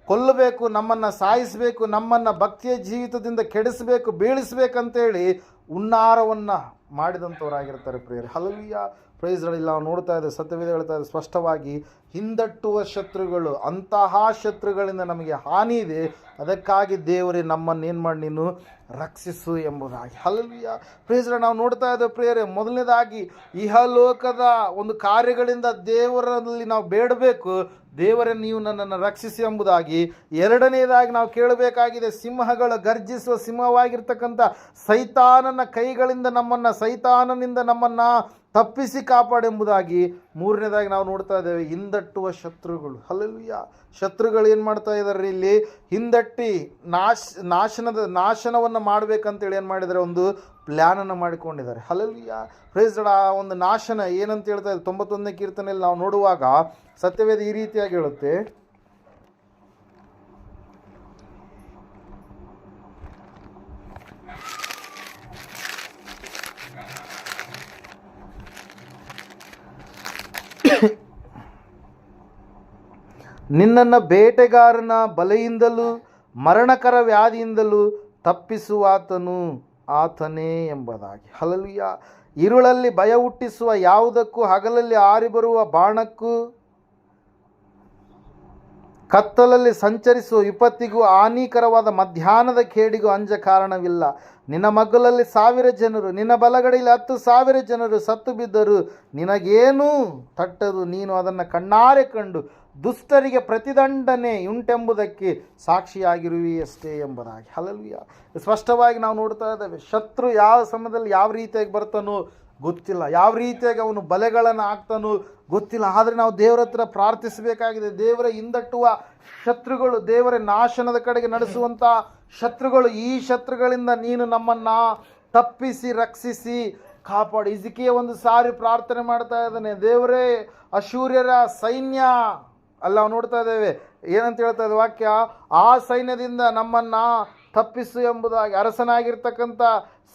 ಕೊಲ್ಲಬೇಕು, ನಮ್ಮನ್ನು ಸಾಯಿಸಬೇಕು, ನಮ್ಮನ್ನು ಭಕ್ತಿಯ ಜೀವಿತದಿಂದ ಕೆಡಿಸಬೇಕು, ಬೀಳಿಸ್ಬೇಕಂತೇಳಿ ಹುನ್ನಾರವನ್ನು ಮಾಡಿದಂಥವರಾಗಿರ್ತಾರೆ ಪ್ರಿಯರೇ. ಹಲ್ಲೆಲೂಯಾ. ಪ್ರೈಸ್ ಇಲ್ಲ. ನಾವು ನೋಡ್ತಾ ಇದ್ದೇವೆ, ಸತ್ಯವೇದ ಹೇಳ್ತಾ ಇದೆ ಸ್ಪಷ್ಟವಾಗಿ, ಹಿಂದಟ್ಟುವ ಶತ್ರುಗಳು, ಅಂತಹ ಶತ್ರುಗಳಿಂದ ನಮಗೆ ಹಾನಿ ಇದೆ, ಅದಕ್ಕಾಗಿ ದೇವರೇ ನಮ್ಮನ್ನು ಏನು ಮಾಡಿ ನೀನು ರಕ್ಷಿಸು ಎಂಬುದಾಗಿ. ಹಲ್ಲೆಲೂಯಾ. ಪ್ರೈಸ್ ನಾವು ನೋಡ್ತಾ ಇದ್ದೇವೆ ಪ್ರಿಯರೇ, ಮೊದಲನೇದಾಗಿ ಇಹಲೋಕದ ಒಂದು ಕಾರ್ಯಗಳಿಂದ ದೇವರಲ್ಲಿ ನಾವು ಬೇಡಬೇಕು, ದೇವರೇ ನೀವು ನನ್ನನ್ನು ರಕ್ಷಿಸಿ ಎಂಬುದಾಗಿ. ಎರಡನೇದಾಗಿ ನಾವು ಕೇಳಬೇಕಾಗಿದೆ, ಸಿಂಹಗಳ ಗರ್ಜಿಸುವ ಸಿಂಹವಾಗಿರ್ತಕ್ಕಂಥ ಸೈತಾನನ ಕೈಗಳಿಂದ ನಮ್ಮನ್ನು, ಸೈತಾನನಿಂದ ನಮ್ಮನ್ನು ತಪ್ಪಿಸಿ ಕಾಪಾಡೆಂಬುದಾಗಿ. ಮೂರನೇದಾಗಿ ನಾವು ನೋಡ್ತಾ ಇದ್ದೇವೆ, ಹಿಂದಟ್ಟುವ ಶತ್ರುಗಳು. ಹಲ್ಲೆಲೂಯಾ. ಶತ್ರುಗಳು ಏನು ಮಾಡ್ತಾ ಇದ್ದಾರೆ ಇಲ್ಲಿ, ಹಿಂದಟ್ಟಿ ನಾಶನವನ್ನು ಮಾಡಬೇಕಂತೇಳಿ ಏನು ಮಾಡಿದ್ದಾರೆ, ಒಂದು ಪ್ಲ್ಯಾನನ್ನು ಮಾಡಿಕೊಂಡಿದ್ದಾರೆ. ಹಲ್ಲೆಲೂಯಾ. Praise lord. ಆ ಒಂದು ನಾಶನ ಏನಂತ ಹೇಳ್ತಾ ಇದೆ 91ನೇ ಕೀರ್ತನೆಯಲ್ಲಿ ನಾವು ನೋಡುವಾಗ ಸತ್ಯವೇದ ಈ ರೀತಿಯಾಗಿ ಹೇಳುತ್ತೆ, ನಿನ್ನನ್ನು ಬೇಟೆಗಾರನ ಬಲೆಯಿಂದಲೂ ಮರಣಕರ ವ್ಯಾಧಿಯಿಂದಲೂ ತಪ್ಪಿಸುವಾತನು ಆತನೇ ಎಂಬುದಾಗಿ. ಹಲ್ಲೆಲೂಯಾ. ഇരുಳಲ್ಲಿ ಭಯ ಹುಟ್ಟಿಸುವ ಯಾವುದಕ್ಕೂ, ಹಗಲಲ್ಲಿ ಹಾರಿಬರುವ ಬಾಣಕ್ಕೂ, ಕತ್ತಲಲ್ಲಿ ಸಂಚರಿಸುವ ವಿಪತ್ತಿಗೂ, ಹಾನಿಕರವಾದ ಮಧ್ಯಾಹ್ನದ ಕೇಡಿಗೂ ಅಂಜ ಕಾರಣವಿಲ್ಲ. ನಿನ್ನ ಮಗ್ಗುಲಲ್ಲಿ 1000 ಜನರು, ನಿನ್ನ ಬಲಗಡೆಯಲ್ಲಿ 10,000 ಜನರು ಸತ್ತು ಬಿದ್ದರು, ನಿನಗೇನೂ ತಟ್ಟದು. ನೀನು ಅದನ್ನು ಕಣ್ಣಾರೆ ಕಂಡು ದುಷ್ಟರಿಗೆ ಪ್ರತಿದಂಡನೆ ಉಂಟೆಂಬುದಕ್ಕೆ ಸಾಕ್ಷಿಯಾಗಿರುವೆಯಷ್ಟೇ ಎಂಬುದಾಗಿ. ಹಲ್ಲೆಲೂಯಾ. ಸ್ಪಷ್ಟವಾಗಿ ನಾವು ನೋಡ್ತಾ ಇದ್ದೇವೆ, ಶತ್ರು ಯಾವ ಸಮಯದಲ್ಲಿ ಯಾವ ರೀತಿಯಾಗಿ ಬರ್ತಾನೋ ಗೊತ್ತಿಲ್ಲ, ಯಾವ ರೀತಿಯಾಗಿ ಅವನು ಬಲೆಗಳನ್ನು ಹಾಕ್ತಾನೋ ಗೊತ್ತಿಲ್ಲ. ಆದರೆ ನಾವು ದೇವರ ಹತ್ರ ಪ್ರಾರ್ಥಿಸಬೇಕಾಗಿದೆ. ದೇವರ ಹಿಂದಟ್ಟುವ ಶತ್ರುಗಳು, ದೇವರ ನಾಶನದ ಕಡೆಗೆ ನಡೆಸುವಂಥ ಶತ್ರುಗಳು, ಈ ಶತ್ರುಗಳಿಂದ ನೀನು ನಮ್ಮನ್ನು ತಪ್ಪಿಸಿ ರಕ್ಷಿಸಿ ಕಾಪಾಡು. ಹಿಜ್ಕೀಯ ಒಂದು ಸಾರಿ ಪ್ರಾರ್ಥನೆ ಮಾಡ್ತಾ ಇದ್ದಾನೆ, ದೇವರೇ ಅಶೂರ್ಯರ ಸೈನ್ಯ ಅಲ್ಲ ನಾವು ನೋಡ್ತಾ ಇದ್ದೇವೆ, ಏನಂತ ಹೇಳ್ತಾ ಇದೆ ವಾಕ್ಯ, ಆ ಸೈನ್ಯದಿಂದ ನಮ್ಮನ್ನು ತಪ್ಪಿಸು ಎಂಬುದಾಗಿ. ಅರಸನಾಗಿರ್ತಕ್ಕಂಥ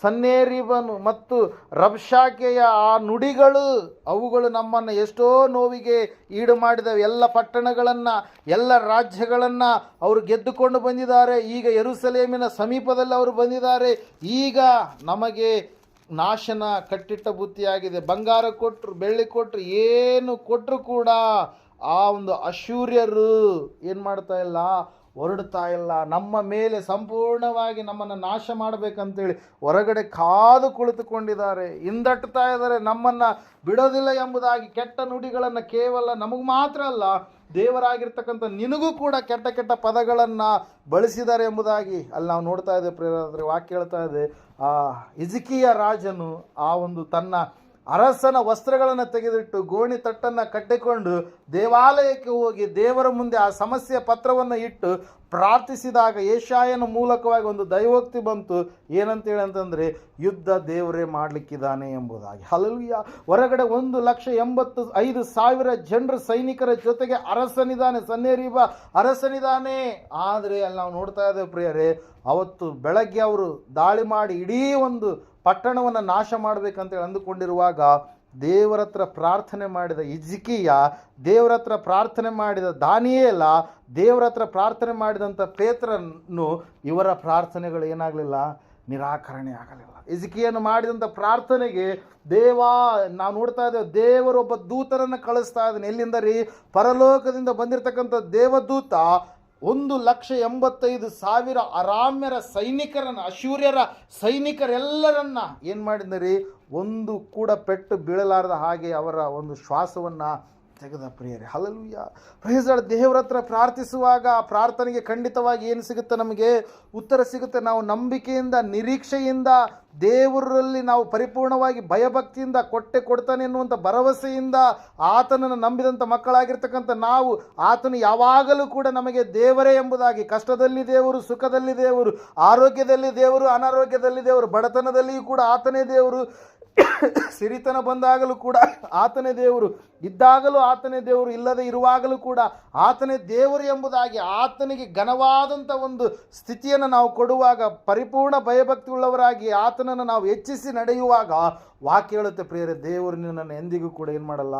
ಸನ್ನೇರೀಬನು ಮತ್ತು ರಬ್ಷಾಕೆಯ ಆ ನುಡಿಗಳು, ಅವುಗಳು ನಮ್ಮನ್ನು ಎಷ್ಟೋ ನೋವಿಗೆ ಈಡು ಮಾಡಿದವೆ. ಎಲ್ಲ ಪಟ್ಟಣಗಳನ್ನು, ಎಲ್ಲ ರಾಜ್ಯಗಳನ್ನು ಅವರು ಗೆದ್ದುಕೊಂಡು ಬಂದಿದ್ದಾರೆ. ಈಗ ಯೆರೂಸಲೇಮಿನ ಸಮೀಪದಲ್ಲಿ ಅವರು ಬಂದಿದ್ದಾರೆ. ಈಗ ನಮಗೆ ನಾಶನ ಕಟ್ಟಿಟ್ಟ ಬುತ್ತಿಯಾಗಿದೆ. ಬಂಗಾರ ಕೊಟ್ಟರು, ಬೆಳ್ಳಿ ಕೊಟ್ಟರು, ಏನು ಕೊಟ್ಟರು ಕೂಡ ಆ ಒಂದು ಅಶೂರ್ಯರು ಏನು ಮಾಡ್ತಾ ಇಲ್ಲ, ಹೊರಡ್ತಾ ಇಲ್ಲ. ನಮ್ಮ ಮೇಲೆ ಸಂಪೂರ್ಣವಾಗಿ ನಮ್ಮನ್ನು ನಾಶ ಮಾಡಬೇಕಂತೇಳಿ ಹೊರಗಡೆ ಕಾದು ಕುಳಿತುಕೊಂಡಿದ್ದಾರೆ, ಹಿಂದಟ್ತಾ ಇದ್ದಾರೆ, ನಮ್ಮನ್ನು ಬಿಡೋದಿಲ್ಲ ಎಂಬುದಾಗಿ ಕೆಟ್ಟ ನುಡಿಗಳನ್ನು ಕೇವಲ ನಮಗೆ ಮಾತ್ರ ಅಲ್ಲ, ದೇವರಾಗಿರ್ತಕ್ಕಂಥ ನಿನಗೂ ಕೂಡ ಕೆಟ್ಟ ಕೆಟ್ಟ ಪದಗಳನ್ನು ಬಳಸಿದ್ದಾರೆ ಎಂಬುದಾಗಿ ಅಲ್ಲಿ ನಾವು ನೋಡ್ತಾ ಇದ್ದೇವೆ. ಪ್ರೇರಾದರೆ ವಾಕ್ಯ ಹೇಳ್ತಾ ಇದೆ, ಹಿಜ್ಕೀಯ ರಾಜನು ಆ ಒಂದು ತನ್ನ ಅರಸನ ವಸ್ತ್ರಗಳನ್ನು ತೆಗೆದಿಟ್ಟು ಗೋಣಿ ತಟ್ಟನ್ನು ಕಟ್ಟಿಕೊಂಡು ದೇವಾಲಯಕ್ಕೆ ಹೋಗಿ ದೇವರ ಮುಂದೆ ಆ ಸಮಸ್ಯೆ ಪತ್ರವನ್ನು ಇಟ್ಟು ಪ್ರಾರ್ಥಿಸಿದಾಗ ಯೆಶಾಯನ ಮೂಲಕವಾಗಿ ಒಂದು ದೈವೋಕ್ತಿ ಬಂತು. ಏನಂತೇಳಿ ಅಂತಂದರೆ, ಯುದ್ಧ ದೇವರೇ ಮಾಡಲಿಕ್ಕಿದ್ದಾನೆ ಎಂಬುದಾಗಿ. ಹಲ್ಲೆಲೂಯಾ. ಹೊರಗಡೆ 1,85,000 ಜನರು ಸೈನಿಕರ ಜೊತೆಗೆ ಅರಸನಿದ್ದಾನೆ, ಸನ್ಹೇರೀಬ ಅರಸನಿದ್ದಾನೆ. ಆದರೆ ಅಲ್ಲಿ ನಾವು ನೋಡ್ತಾ ಇದ್ದೇವೆ ಪ್ರಿಯರೇ, ಅವತ್ತು ಬೆಳಗ್ಗೆ ಅವರು ದಾಳಿ ಮಾಡಿ ಇಡೀ ಒಂದು ಪಟ್ಟಣವನ್ನು ನಾಶ ಮಾಡಬೇಕಂತೇಳಿ ಅಂದುಕೊಂಡಿರುವಾಗ ದೇವರ ಹತ್ರ ಪ್ರಾರ್ಥನೆ ಮಾಡಿದ ಹಿಜ್ಕೀಯ, ದೇವರ ಹತ್ರ ಪ್ರಾರ್ಥನೆ ಮಾಡಿದ ದಾನಿಯೇಲ, ದೇವರ ಹತ್ರ ಪ್ರಾರ್ಥನೆ ಮಾಡಿದಂಥ ಪೇತ್ರನು, ಇವರ ಪ್ರಾರ್ಥನೆಗಳು ಏನಾಗಲಿಲ್ಲ, ನಿರಾಕರಣೆ ಆಗಲಿಲ್ಲ. ಹಿಜ್ಕೀಯನು ಮಾಡಿದಂಥ ಪ್ರಾರ್ಥನೆಗೆ ನಾವು ನೋಡ್ತಾ ಇದ್ದೇವೆ, ದೇವರೊಬ್ಬ ದೂತರನ್ನು ಕಳಿಸ್ತಾ ಇದ್ದಾನೆ. ಎಲ್ಲಿಂದ ರೀ? ಪರಲೋಕದಿಂದ ಬಂದಿರತಕ್ಕಂಥ ದೇವದೂತ 1,85,000 ಅರಾಮ್ಯರ ಸೈನಿಕರನ್ನು, ಅಶೂರ್ಯರ ಸೈನಿಕರೆಲ್ಲರನ್ನ ಏನು ಮಾಡಿದರಿ, ಒಂದು ಕೂಡ ಪೆಟ್ಟು ಬೀಳಲಾರದ ಹಾಗೆ ಅವರ ಒಂದು ಶ್ವಾಸವನ್ನು ತೆಗೆದ. ಪ್ರಿಯರೇ, ಹಲ್ಲೆಲೂಯಾ. Praise lord. ದೇವರ ಹತ್ರ ಪ್ರಾರ್ಥಿಸುವಾಗ ಆ ಪ್ರಾರ್ಥನೆಗೆ ಖಂಡಿತವಾಗಿ ಏನು ಸಿಗುತ್ತೆ? ನಮಗೆ ಉತ್ತರ ಸಿಗುತ್ತೆ. ನಾವು ನಂಬಿಕೆಯಿಂದ, ನಿರೀಕ್ಷೆಯಿಂದ, ದೇವರಲ್ಲಿ ನಾವು ಪರಿಪೂರ್ಣವಾಗಿ ಭಯಭಕ್ತಿಯಿಂದ ಕೊಡ್ತಾನೆ ಎನ್ನುವಂಥ ಭರವಸೆಯಿಂದ ಆತನನ್ನು ನಂಬಿದಂಥ ಮಕ್ಕಳಾಗಿರ್ತಕ್ಕಂಥ ನಾವು, ಆತನು ಯಾವಾಗಲೂ ಕೂಡ ನಮಗೆ ದೇವರೇ ಎಂಬುದಾಗಿ, ಕಷ್ಟದಲ್ಲಿ ದೇವರು, ಸುಖದಲ್ಲಿ ದೇವರು, ಆರೋಗ್ಯದಲ್ಲಿ ದೇವರು, ಅನಾರೋಗ್ಯದಲ್ಲಿ ದೇವರು, ಬಡತನದಲ್ಲಿಯೂ ಕೂಡ ಆತನೇ ದೇವರು, ಸಿರಿತನ ಬಂದಾಗಲೂ ಕೂಡ ಆತನೇ ದೇವರು, ಇದ್ದಾಗಲೂ ಆತನೇ ದೇವರು, ಇಲ್ಲದೆ ಇರುವಾಗಲೂ ಕೂಡ ಆತನೇ ದೇವರು ಎಂಬುದಾಗಿ ಆತನಿಗೆ ಘನವಾದಂಥ ಒಂದು ಸ್ಥಿತಿಯನ್ನು ನಾವು ಕೊಡುವಾಗ, ಪರಿಪೂರ್ಣ ಭಯಭಕ್ತಿ ಉಳ್ಳವರಾಗಿ ಆತನನ್ನು ನಾವು ಹೆಚ್ಚಿಸಿ ನಡೆಯುವಾಗ ವಾಕ್ಯ ಹೇಳುತ್ತೆ ಪ್ರಿಯರೇ, ದೇವರು ನಿನ್ನನ್ನು ಎಂದಿಗೂ ಕೂಡ ಏನು ಮಾಡಲ್ಲ,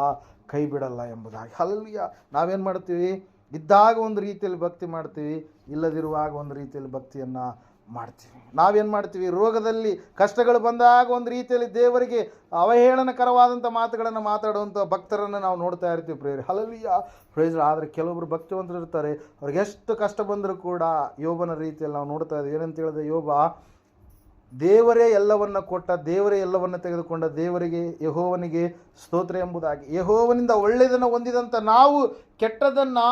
ಕೈ ಬಿಡಲ್ಲ ಎಂಬುದಾಗಿ. ಹಲ್ಲೆಲೂಯಾ. ನಾವೇನು ಮಾಡ್ತೀವಿ? ಇದ್ದಾಗ ಒಂದು ರೀತಿಯಲ್ಲಿ ಭಕ್ತಿ ಮಾಡ್ತೀವಿ, ಇಲ್ಲದಿರುವಾಗ ಒಂದು ರೀತಿಯಲ್ಲಿ ಭಕ್ತಿಯನ್ನು ಮಾಡ್ತೀವಿ. ನಾವೇನು ಮಾಡ್ತೀವಿ? ರೋಗದಲ್ಲಿ ಕಷ್ಟಗಳು ಬಂದಾಗ ಒಂದು ರೀತಿಯಲ್ಲಿ ದೇವರಿಗೆ ಅವಹೇಳನಕರವಾದಂಥ ಮಾತುಗಳನ್ನು ಮಾತಾಡುವಂಥ ಭಕ್ತರನ್ನು ನಾವು ನೋಡ್ತಾ ಇರ್ತೀವಿ ಪ್ರಿಯರೇ. ಹಲ್ಲೆಲೂಯಾ. ಪ್ರೈಸ್. ಆದರೆ ಕೆಲವೊಬ್ಬರು ಭಕ್ತಿವಂತರು ಇರ್ತಾರೆ, ಅವ್ರಿಗೆ ಎಷ್ಟು ಕಷ್ಟ ಬಂದರೂ ಕೂಡ ಯೋಬನ ರೀತಿಯಲ್ಲಿ ನಾವು ನೋಡ್ತಾ ಇದ್ದೀವಿ. ಏನಂತ ಹೇಳಿದ್ರೆ, ಯೋಬ ದೇವರೇ ಎಲ್ಲವನ್ನ ಕೊಟ್ಟ, ದೇವರೇ ಎಲ್ಲವನ್ನ ತೆಗೆದುಕೊಂಡ, ದೇವರಿಗೆ ಯೆಹೋವನಿಗೆ ಸ್ತೋತ್ರ ಎಂಬುದಾಗಿ. ಯೆಹೋವನಿಂದ ಒಳ್ಳೆಯದನ್ನು ಹೊಂದಿದಂಥ ನಾವು ಕೆಟ್ಟದನ್ನು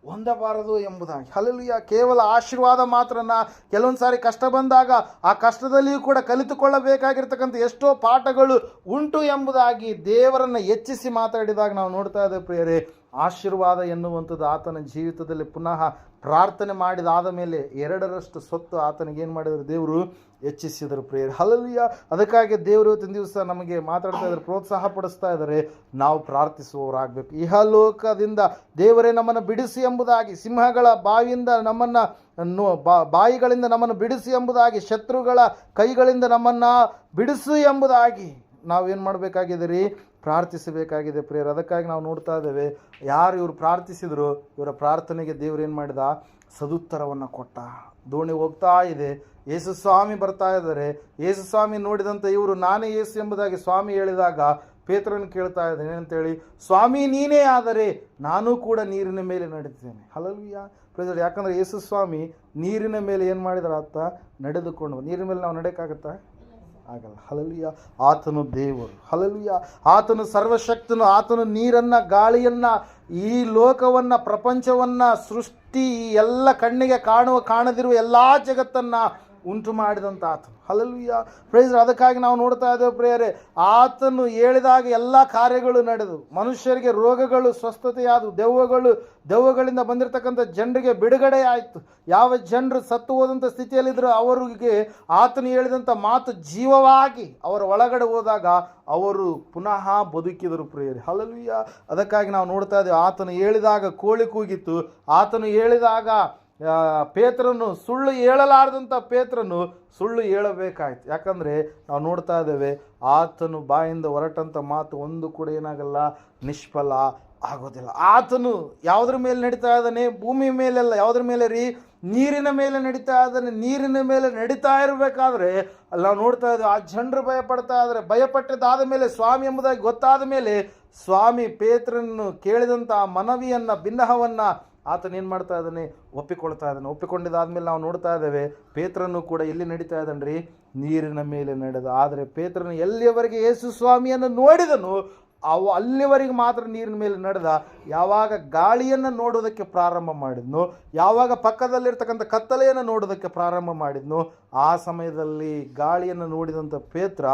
ಹೊಂದಬಾರದು ಎಂಬುದಾಗಿ. ಹಲ್ಲೆಲೂಯಾ. ಕೇವಲ ಆಶೀರ್ವಾದ ಮಾತ್ರನ, ಕೆಲವೊಂದು ಸಾರಿ ಕಷ್ಟ ಬಂದಾಗ ಆ ಕಷ್ಟದಲ್ಲಿಯೂ ಕೂಡ ಕಲಿತುಕೊಳ್ಳಬೇಕಾಗಿರ್ತಕ್ಕಂಥ ಎಷ್ಟೋ ಪಾಠಗಳು ಉಂಟು ಎಂಬುದಾಗಿ ದೇವರನ್ನು ಹೆಚ್ಚಿಸಿ ಮಾತಾಡಿದಾಗ ನಾವು ನೋಡ್ತಾ ಇದ್ದೇವೆ ಪ್ರಿಯರೇ. ಆಶೀರ್ವಾದ ಎನ್ನುವಂಥದ್ದು ಆತನ ಜೀವಿತದಲ್ಲಿ ಪುನಃ ಪ್ರಾರ್ಥನೆ ಮಾಡಿದಾದ ಮೇಲೆ 2ರಷ್ಟು ಸ್ವತ್ತು ಆತನಿಗೆ ಏನು ಮಾಡಿದರು? ದೇವರು ಹೆಚ್ಚಿಸಿದರು ಪ್ರಿಯರೇ. ಹಲ್ಲೆಲೂಯಾ. ಅದಕ್ಕಾಗಿ ದೇವರು ಇವತ್ತಿನ ದಿವಸ ನಮಗೆ ಮಾತಾಡ್ತಾ ಇದ್ದಾರೆ, ಪ್ರೋತ್ಸಾಹ ಪಡಿಸ್ತಾ ಇದ್ದಾರೆ, ನಾವು ಪ್ರಾರ್ಥಿಸುವವರಾಗಬೇಕು. ಇಹಲೋಕದಿಂದ ದೇವರೇ ನಮ್ಮನ್ನು ಬಿಡಿಸಿ ಎಂಬುದಾಗಿ, ಸಿಂಹಗಳ ಬಾಯಿಯಿಂದ ನಮ್ಮನ್ನು ಬಾಯಿಗಳಿಂದ ನಮ್ಮನ್ನು ಬಿಡಿಸಿ ಎಂಬುದಾಗಿ, ಶತ್ರುಗಳ ಕೈಗಳಿಂದ ನಮ್ಮನ್ನು ಬಿಡಿಸು ಎಂಬುದಾಗಿ ನಾವೇನು ಮಾಡಬೇಕಾಗಿದೆ ರೀ? ಪ್ರಾರ್ಥಿಸಬೇಕಾಗಿದೆ ಪ್ರಿಯರೇ. ಅದಕ್ಕಾಗಿ ನಾವು ನೋಡ್ತಾ ಇದ್ದೇವೆ, ಯಾರು ಇವರು ಪ್ರಾರ್ಥಿಸಿದ್ರು, ಇವರ ಪ್ರಾರ್ಥನೆಗೆ ದೇವರು ಏನು ಮಾಡಿದ? ಸದುತ್ತರವನ್ನು ಕೊಟ್ಟ. ದೋಣಿ ಹೋಗ್ತಾ ಇದೆ, ಯೇಸು ಸ್ವಾಮಿ ಬರ್ತಾ ಇದ್ದಾರೆ. ಯೇಸು ಸ್ವಾಮಿ ನೋಡಿದಂಥ ಇವರು ನಾನೇ ಯೇಸು ಎಂಬುದಾಗಿ ಸ್ವಾಮಿ ಹೇಳಿದಾಗ ಪೇತ್ರನ ಕೇಳ್ತಾ ಇದ್ದೇನೆ ಏನಂತೇಳಿ, ಸ್ವಾಮಿ ನೀನೇ ಆದರೆ ನಾನು ಕೂಡ ನೀರಿನ ಮೇಲೆ ನಡೆದಿದ್ದೇನೆ. ಹಲ್ಲೆಲೂಯಾ. ಪ್ರೈಸ್. ಯಾಕಂದರೆ ಯೇಸು ಸ್ವಾಮಿ ನೀರಿನ ಮೇಲೆ ಏನು ಮಾಡಿದಾರ? ಆತ ನಡೆದುಕೊಂಡು. ನೀರಿನ ಮೇಲೆ ನಾವು ನಡೆಯೋಕ್ಕಾಗತ್ತಾ? ಆಗಲ್ಲ. ಹಲ್ಲೆಲೂಯಾ. ಆತನು ದೇವರು. ಹಲ್ಲೆಲೂಯಾ. ಆತನು ಸರ್ವಶಕ್ತನು. ಆತನು ನೀರನ್ನು, ಗಾಳಿಯನ್ನು, ಈ ಲೋಕವನ್ನು, ಪ್ರಪಂಚವನ್ನು, ಸೃಷ್ಟಿ, ಎಲ್ಲ ಕಣ್ಣಿಗೆ ಕಾಣದಿರುವ ಎಲ್ಲ ಜಗತ್ತನ್ನು ಉಂಟು ಮಾಡಿದಂಥ ಆತನು. ಹಲ್ಲೆಲೂಯಾ. ಪ್ರೈಸ್. ಅದಕ್ಕಾಗಿ ನಾವು ನೋಡ್ತಾ ಇದ್ದೇವೆ ಪ್ರಿಯರೇ, ಆತನು ಹೇಳಿದಾಗ ಎಲ್ಲ ಕಾರ್ಯಗಳು ನಡೆದು ಮನುಷ್ಯರಿಗೆ ರೋಗಗಳು ಸ್ವಸ್ಥತೆಯಾದವು, ದೆವ್ವಗಳಿಂದ ಬಂದಿರತಕ್ಕಂಥ ಜನರಿಗೆ ಬಿಡುಗಡೆ ಆಯಿತು. ಯಾವ ಜನರು ಸತ್ತು ಹೋದಂಥ ಸ್ಥಿತಿಯಲ್ಲಿದ್ದರೂ ಅವರಿಗೆ ಆತನು ಹೇಳಿದಂಥ ಮಾತು ಜೀವವಾಗಿ ಅವರ ಒಳಗಡೆ ಹೋದಾಗ ಅವರು ಪುನಃ ಬದುಕಿದರು ಪ್ರಿಯರೇ. ಹಲ್ಲೆಲೂಯಾ. ಅದಕ್ಕಾಗಿ ನಾವು ನೋಡ್ತಾ ಇದ್ದೇವೆ, ಆತನು ಹೇಳಿದಾಗ ಕೋಳಿ ಕೂಗಿತು, ಆತನು ಹೇಳಿದಾಗ ಪೇತ್ರನು ಸುಳ್ಳು ಹೇಳಲಾರದಂಥ ಪೇತ್ರನು ಸುಳ್ಳು ಹೇಳಬೇಕಾಯ್ತು. ಯಾಕಂದರೆ ನಾವು ನೋಡ್ತಾ ಇದ್ದೇವೆ, ಆತನು ಬಾಯಿಂದ ಹೊರಟಂಥ ಮಾತು ಒಂದು ಕೂಡ ಏನಾಗಲ್ಲ, ನಿಷ್ಫಲ ಆಗೋದಿಲ್ಲ. ಆತನು ಯಾವುದ್ರ ಮೇಲೆ ನಡೀತಾ ಇದ್ದಾನೆ? ಭೂಮಿ ಮೇಲೆಲ್ಲ. ಯಾವುದ್ರ ಮೇಲೆ ರೀ? ನೀರಿನ ಮೇಲೆ ನಡೀತಾ ಇದ್ದಾನೆ. ನೀರಿನ ಮೇಲೆ ನಡೀತಾ ಇರಬೇಕಾದ್ರೆ ಅಲ್ಲಿ ನಾವು ನೋಡ್ತಾ ಇದ್ದೇವೆ, ಆ ಜನರು ಭಯಪಡ್ತಾ ಇದ್ದಾರೆ. ಭಯಪಟ್ಟದಾದ ಮೇಲೆ, ಸ್ವಾಮಿ ಎಂಬುದಾಗಿ ಗೊತ್ತಾದ ಮೇಲೆ, ಸ್ವಾಮಿ ಪೇತ್ರನನ್ನು ಕೇಳಿದಂಥ ಮನವಿಯನ್ನು, ಬಿನ್ನಹವನ್ನು ಆತನೇನು ಮಾಡ್ತಾ ಇದ್ದಾನೆ, ಒಪ್ಪಿಕೊಳ್ತಾ ಇದ್ದಾನೆ. ಒಪ್ಪಿಕೊಂಡಿದ್ದಾದ್ಮೇಲೆ ನಾವು ನೋಡ್ತಾ ಇದ್ದೇವೆ ಪೇತ್ರನು ಕೂಡ ಎಲ್ಲಿ ನಡೀತಾ ಇದ್ದಾನ್ರಿ, ನೀರಿನ ಮೇಲೆ ನಡೆದ. ಆದರೆ ಪೇತ್ರನು ಎಲ್ಲಿಯವರೆಗೆ ಯೇಸು ಸ್ವಾಮಿಯನ್ನು ನೋಡಿದನು ಅಲ್ಲಿವರೆಗೆ ಮಾತ್ರ ನೀರಿನ ಮೇಲೆ ನಡೆದ. ಯಾವಾಗ ಗಾಳಿಯನ್ನು ನೋಡೋದಕ್ಕೆ ಪ್ರಾರಂಭ ಮಾಡಿದ್ನು, ಯಾವಾಗ ಪಕ್ಕದಲ್ಲಿರ್ತಕ್ಕಂಥ ಕತ್ತಲೆಯನ್ನು ನೋಡೋದಕ್ಕೆ ಪ್ರಾರಂಭ ಮಾಡಿದ್ನು, ಆ ಸಮಯದಲ್ಲಿ ಗಾಳಿಯನ್ನು ನೋಡಿದಂಥ ಪೇತ್ರ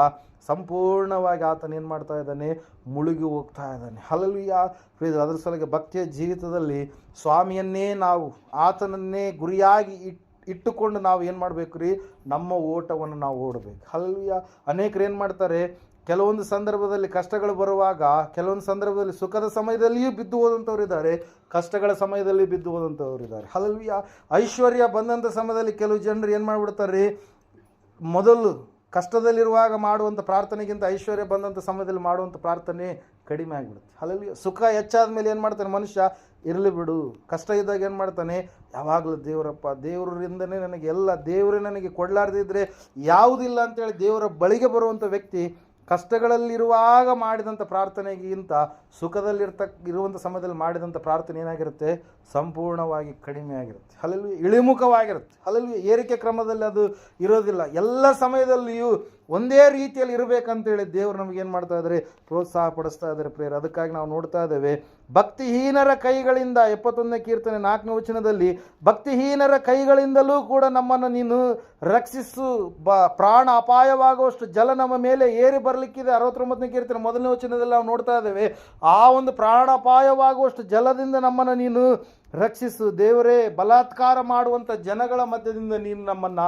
ಸಂಪೂರ್ಣವಾಗಿ ಆತನೇನು ಮಾಡ್ತಾ ಇದ್ದಾನೆ, ಮುಳುಗಿ ಹೋಗ್ತಾ ಇದ್ದಾನೆ. ಹಲ್ಲೆಲೂಯಾ. ಅದರ ಸಲುವಾಗಿ ಭಕ್ತಿಯ ಜೀವಿತದಲ್ಲಿ ಸ್ವಾಮಿಯನ್ನೇ ನಾವು, ಆತನನ್ನೇ ಗುರಿಯಾಗಿ ಇಟ್ಟುಕೊಂಡು ನಾವು ಏನು ಮಾಡಬೇಕು ರೀ, ನಮ್ಮ ಓಟವನ್ನು ನಾವು ಓಡಬೇಕು. ಹಲ್ಲೆಲೂಯಾ. ಅನೇಕರು ಏನು ಮಾಡ್ತಾರೆ, ಕೆಲವೊಂದು ಸಂದರ್ಭದಲ್ಲಿ ಕಷ್ಟಗಳು ಬರುವಾಗ, ಕೆಲವೊಂದು ಸಂದರ್ಭದಲ್ಲಿ ಸುಖದ ಸಮಯದಲ್ಲಿಯೂ ಬಿದ್ದು ಹೋದಂಥವ್ರು ಇದ್ದಾರೆ, ಕಷ್ಟಗಳ ಸಮಯದಲ್ಲಿ ಬಿದ್ದು ಹೋದಂಥವ್ರು ಇದ್ದಾರೆ. ಹಲ್ಲೆಲೂಯಾ. ಐಶ್ವರ್ಯ ಬಂದಂಥ ಸಮಯದಲ್ಲಿ ಕೆಲವು ಜನರು ಏನು ಮಾಡಿಬಿಡ್ತಾರೆ ರೀ, ಮೊದಲು ಕಷ್ಟದಲ್ಲಿರುವಾಗ ಮಾಡುವಂಥ ಪ್ರಾರ್ಥನೆಗಿಂತ ಐಶ್ವರ್ಯ ಬಂದಂಥ ಸಮಯದಲ್ಲಿ ಮಾಡುವಂಥ ಪ್ರಾರ್ಥನೆ ಕಡಿಮೆ ಆಗಿಬಿಡುತ್ತೆ. ಹಲ್ಲೆಲೂಯಾ. ಸುಖ ಹೆಚ್ಚಾದ ಮೇಲೆ ಏನು ಮಾಡ್ತಾನೆ ಮನುಷ್ಯ, ಇರಲಿ ಬಿಡು. ಕಷ್ಟ ಇದ್ದಾಗ ಏನು ಮಾಡ್ತಾನೆ, ಯಾವಾಗಲೂ ದೇವರಪ್ಪ, ದೇವರಿಂದನೇ ನನಗೆ ಎಲ್ಲ, ದೇವರೇ ನನಗೆ ಕೊಡಲಾರ್ದಿದ್ರೆ ಯಾವುದಿಲ್ಲ ಅಂತೇಳಿ ದೇವರ ಬಳಿಗೆ ಬರುವಂಥ ವ್ಯಕ್ತಿ ಕಷ್ಟಗಳಲ್ಲಿರುವಾಗ ಮಾಡಿದಂಥ ಪ್ರಾರ್ಥನೆಗಿಂತ ಇರುವಂಥ ಸಮಯದಲ್ಲಿ ಮಾಡಿದಂಥ ಪ್ರಾರ್ಥನೆ ಏನಾಗಿರುತ್ತೆ, ಸಂಪೂರ್ಣವಾಗಿ ಕಡಿಮೆ ಆಗಿರುತ್ತೆ. ಹಲ್ಲೆಲೂಯಾ. ಇಳಿಮುಖವಾಗಿರುತ್ತೆ. ಹಲ್ಲೆಲೂಯಾ. ಏರಿಕೆ ಕ್ರಮದಲ್ಲಿ ಅದು ಇರೋದಿಲ್ಲ. ಎಲ್ಲ ಸಮಯದಲ್ಲಿಯೂ ಒಂದೇ ರೀತಿಯಲ್ಲಿ ಇರಬೇಕಂತೇಳಿ ದೇವರು ನಮಗೇನು ಮಾಡ್ತಾ ಇದ್ದಾರೆ, ಪ್ರೋತ್ಸಾಹ ಪಡಿಸ್ತಾ ಇದ್ದಾರೆ ಪ್ರೇಯರ್. ಅದಕ್ಕಾಗಿ ನಾವು ನೋಡ್ತಾ ಇದ್ದೇವೆ, ಭಕ್ತಿಹೀನರ ಕೈಗಳಿಂದ 71ನೇ ಕೀರ್ತನೆ 4ನೇ ವಚನದಲ್ಲಿ, ಭಕ್ತಿಹೀನರ ಕೈಗಳಿಂದಲೂ ಕೂಡ ನಮ್ಮನ್ನು ನೀನು ರಕ್ಷಿಸು, ಪ್ರಾಣ ಅಪಾಯವಾಗುವಷ್ಟು ಜಲ ನಮ್ಮ ಮೇಲೆ ಏರಿ ಬರಲಿಕ್ಕಿದೆ. 69ನೇ ಕೀರ್ತನೆ 1ನೇ ವಚನದಲ್ಲಿ ನಾವು ನೋಡ್ತಾ ಇದ್ದೇವೆ, ಆ ಒಂದು ಪ್ರಾಣ ಅಪಾಯವಾಗುವಷ್ಟು ಜಲದಿಂದ ನಮ್ಮನ್ನು ನೀನು ರಕ್ಷಿಸು. ದೇವರೇ, ಬಲಾತ್ಕಾರ ಮಾಡುವಂಥ ಜನಗಳ ಮಧ್ಯದಿಂದ ನೀನು ನಮ್ಮನ್ನು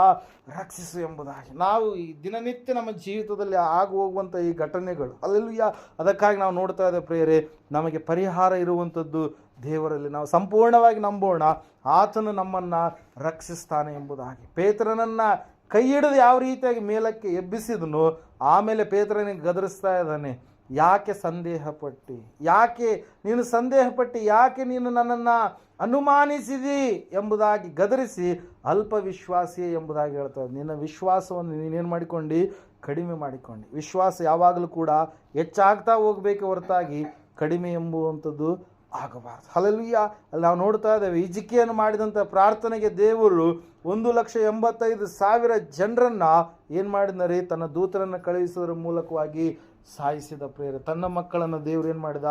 ರಕ್ಷಿಸು ಎಂಬುದಾಗಿ. ನಾವು ಈ ದಿನನಿತ್ಯ ನಮ್ಮ ಜೀವಿತದಲ್ಲಿ ಆಗು ಹೋಗುವಂಥ ಈ ಘಟನೆಗಳು, ಹಲ್ಲೆಲೂಯಾ. ಅದಕ್ಕಾಗಿ ನಾವು ನೋಡ್ತಾ ಇದ್ದೇವೆ ಪ್ರಿಯರೇ, ನಮಗೆ ಪರಿಹಾರ ಇರುವಂಥದ್ದು ದೇವರಲ್ಲಿ. ನಾವು ಸಂಪೂರ್ಣವಾಗಿ ನಂಬೋಣ, ಆತನು ನಮ್ಮನ್ನು ರಕ್ಷಿಸ್ತಾನೆ ಎಂಬುದಾಗಿ. ಪೇತ್ರನನ್ನು ಕೈ ಹಿಡಿದು ಯಾವ ರೀತಿಯಾಗಿ ಮೇಲಕ್ಕೆ ಎಬ್ಬಿಸಿದನು, ಆಮೇಲೆ ಪೇತ್ರನಿಗೆ ಗದರಿಸ್ತಾ ಇದ್ದಾನೆ, ಯಾಕೆ ಸಂದೇಹಪಟ್ಟಿ, ಯಾಕೆ ನೀನು ಸಂದೇಹಪಟ್ಟಿ, ಯಾಕೆ ನೀನು ನನ್ನನ್ನು ಅನುಮಾನಿಸಿದಿ ಎಂಬುದಾಗಿ ಗದರಿಸಿ, ಅಲ್ಪ ವಿಶ್ವಾಸಿಯೇ ಎಂಬುದಾಗಿ ಹೇಳ್ತಾರೆ. ನಿನ್ನ ವಿಶ್ವಾಸವನ್ನು ನೀನೇನು ಮಾಡಿಕೊಂಡು, ಕಡಿಮೆ ಮಾಡಿಕೊಂಡು. ವಿಶ್ವಾಸ ಯಾವಾಗಲೂ ಕೂಡ ಹೆಚ್ಚಾಗ್ತಾ ಹೋಗಬೇಕು ಹೊರತಾಗಿ ಕಡಿಮೆ ಎಂಬುವಂಥದ್ದು ಆಗಬಾರ್ದು. ಹಲ್ಲೆಲೂಯಾ. ಅಲ್ಲಿ ನಾವು ನೋಡ್ತಾ ಇದ್ದೇವೆ, ಹಿಜ್ಕೀಯನು ಮಾಡಿದಂಥ ಪ್ರಾರ್ಥನೆಗೆ ದೇವರು 1,85,000 ಜನರನ್ನು ಏನು ಮಾಡಿದರೆ, ತನ್ನ ದೂತರನ್ನು ಕಳುಹಿಸೋದ್ರ ಮೂಲಕವಾಗಿ ಸಾಯಿಸಿದ ಪ್ರೇರೆ. ತನ್ನ ಮಕ್ಕಳನ್ನು ದೇವರು ಏನು ಮಾಡಿದ,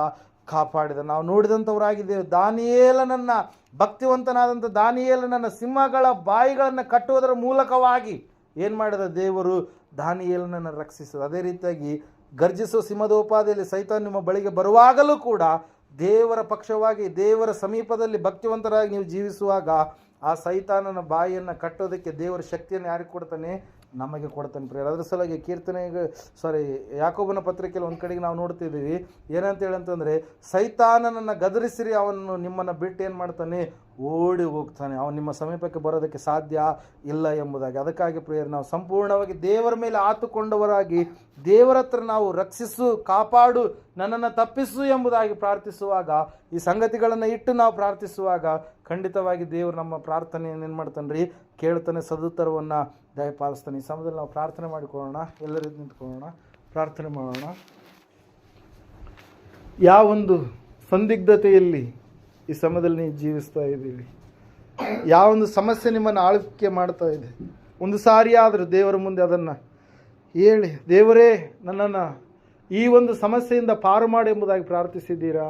ಕಾಪಾಡಿದ. ನಾವು ನೋಡಿದಂಥವರಾಗಿದ್ದೇವೆ. ದಾನಿಯೇಲನನ್ನು, ಭಕ್ತಿವಂತನಾದಂಥ ದಾನಿಯೇಲನನ್ನು ಸಿಂಹಗಳ ಬಾಯಿಗಳನ್ನು ಕಟ್ಟುವುದರ ಮೂಲಕವಾಗಿ ಏನು ಮಾಡಿದ ದೇವರು, ದಾನಿಯೇಲನನ್ನು ರಕ್ಷಿಸಿದ. ಅದೇ ರೀತಿಯಾಗಿ ಗರ್ಜಿಸುವ ಸಿಂಹದೋಪಾದಿಯಲ್ಲಿ ಸೈತಾನ್ ನಿಮ್ಮ ಬಳಿಗೆ ಬರುವಾಗಲೂ ಕೂಡ ದೇವರ ಪಕ್ಷವಾಗಿ, ದೇವರ ಸಮೀಪದಲ್ಲಿ ಭಕ್ತಿವಂತರಾಗಿ ನೀವು ಜೀವಿಸುವಾಗ ಆ ಸೈತಾನನ ಬಾಯಿಯನ್ನು ಕಟ್ಟೋದಕ್ಕೆ ದೇವರ ಶಕ್ತಿಯನ್ನು ಯಾರಿಗೆ ಕೊಡ್ತಾನೆ, ನಮಗೆ ಕೊಡ್ತಾನೆ ಪ್ರಿಯರೇ. ಅದರ ಸಲುವಾಗಿ ಯಾಕೋಬನ ಪತ್ರಿಕೆಯಲ್ಲಿ ಒಂದು ಕಡೆಗೆ ನಾವು ನೋಡ್ತಿದ್ದೀವಿ, ಏನಂತೇಳಿ ಅಂತಂದರೆ, ಸೈತಾನನನ್ನು ಗದರಿಸಿರಿ, ಅವನು ನಿಮ್ಮನ್ನು ಬಿಟ್ಟು ಏನು ಮಾಡ್ತಾನೆ, ಓಡಿ ಹೋಗ್ತಾನೆ, ಅವನು ನಿಮ್ಮ ಸಮೀಪಕ್ಕೆ ಬರೋದಕ್ಕೆ ಸಾಧ್ಯ ಇಲ್ಲ ಎಂಬುದಾಗಿ. ಅದಕ್ಕಾಗಿ ಪ್ರಿಯರೇ, ನಾವು ಸಂಪೂರ್ಣವಾಗಿ ದೇವರ ಮೇಲೆ ಆತುಕೊಂಡವರಾಗಿ ದೇವರ ಹತ್ರ ನಾವು ರಕ್ಷಿಸು, ಕಾಪಾಡು, ನನ್ನನ್ನು ತಪ್ಪಿಸು ಎಂಬುದಾಗಿ ಪ್ರಾರ್ಥಿಸುವಾಗ, ಈ ಸಂಗತಿಗಳನ್ನು ಇಟ್ಟು ನಾವು ಪ್ರಾರ್ಥಿಸುವಾಗ ಖಂಡಿತವಾಗಿ ದೇವರು ನಮ್ಮ ಪ್ರಾರ್ಥನೆಯನ್ನು ಏನು ಮಾಡ್ತಾನೆ ರೀ, ಕೇಳ್ತಾನೆ, ಸದುತ್ತರವನ್ನು ದಯಪಾಲಿಸ್ತಾನೆ. ಈ ಸಮಯದಲ್ಲಿ ನಾವು ಪ್ರಾರ್ಥನೆ ಮಾಡಿಕೊಳ್ಳೋಣ. ಎಲ್ಲರೂ ನಿಂತ್ಕೊಳ್ಳೋಣ, ಪ್ರಾರ್ಥನೆ ಮಾಡೋಣ. ಯಾವೊಂದು ಸಂದಿಗ್ಧತೆಯಲ್ಲಿ ಈ ಸಮಯದಲ್ಲಿ ನೀವು ಜೀವಿಸ್ತಾ ಇದ್ದೀವಿ, ಯಾವೊಂದು ಸಮಸ್ಯೆ ನಿಮ್ಮನ್ನು ಆಳ್ವಿಕೆ ಮಾಡ್ತಾ ಇದೆ, ಒಂದು ಸಾರಿ ಆದರೂ ದೇವರ ಮುಂದೆ ಅದನ್ನು ಹೇಳಿ, ದೇವರೇ ನನ್ನನ್ನು ಈ ಒಂದು ಸಮಸ್ಯೆಯಿಂದ ಪಾರು ಮಾಡಿ ಎಂಬುದಾಗಿ ಪ್ರಾರ್ಥಿಸಿದ್ದೀರಾ?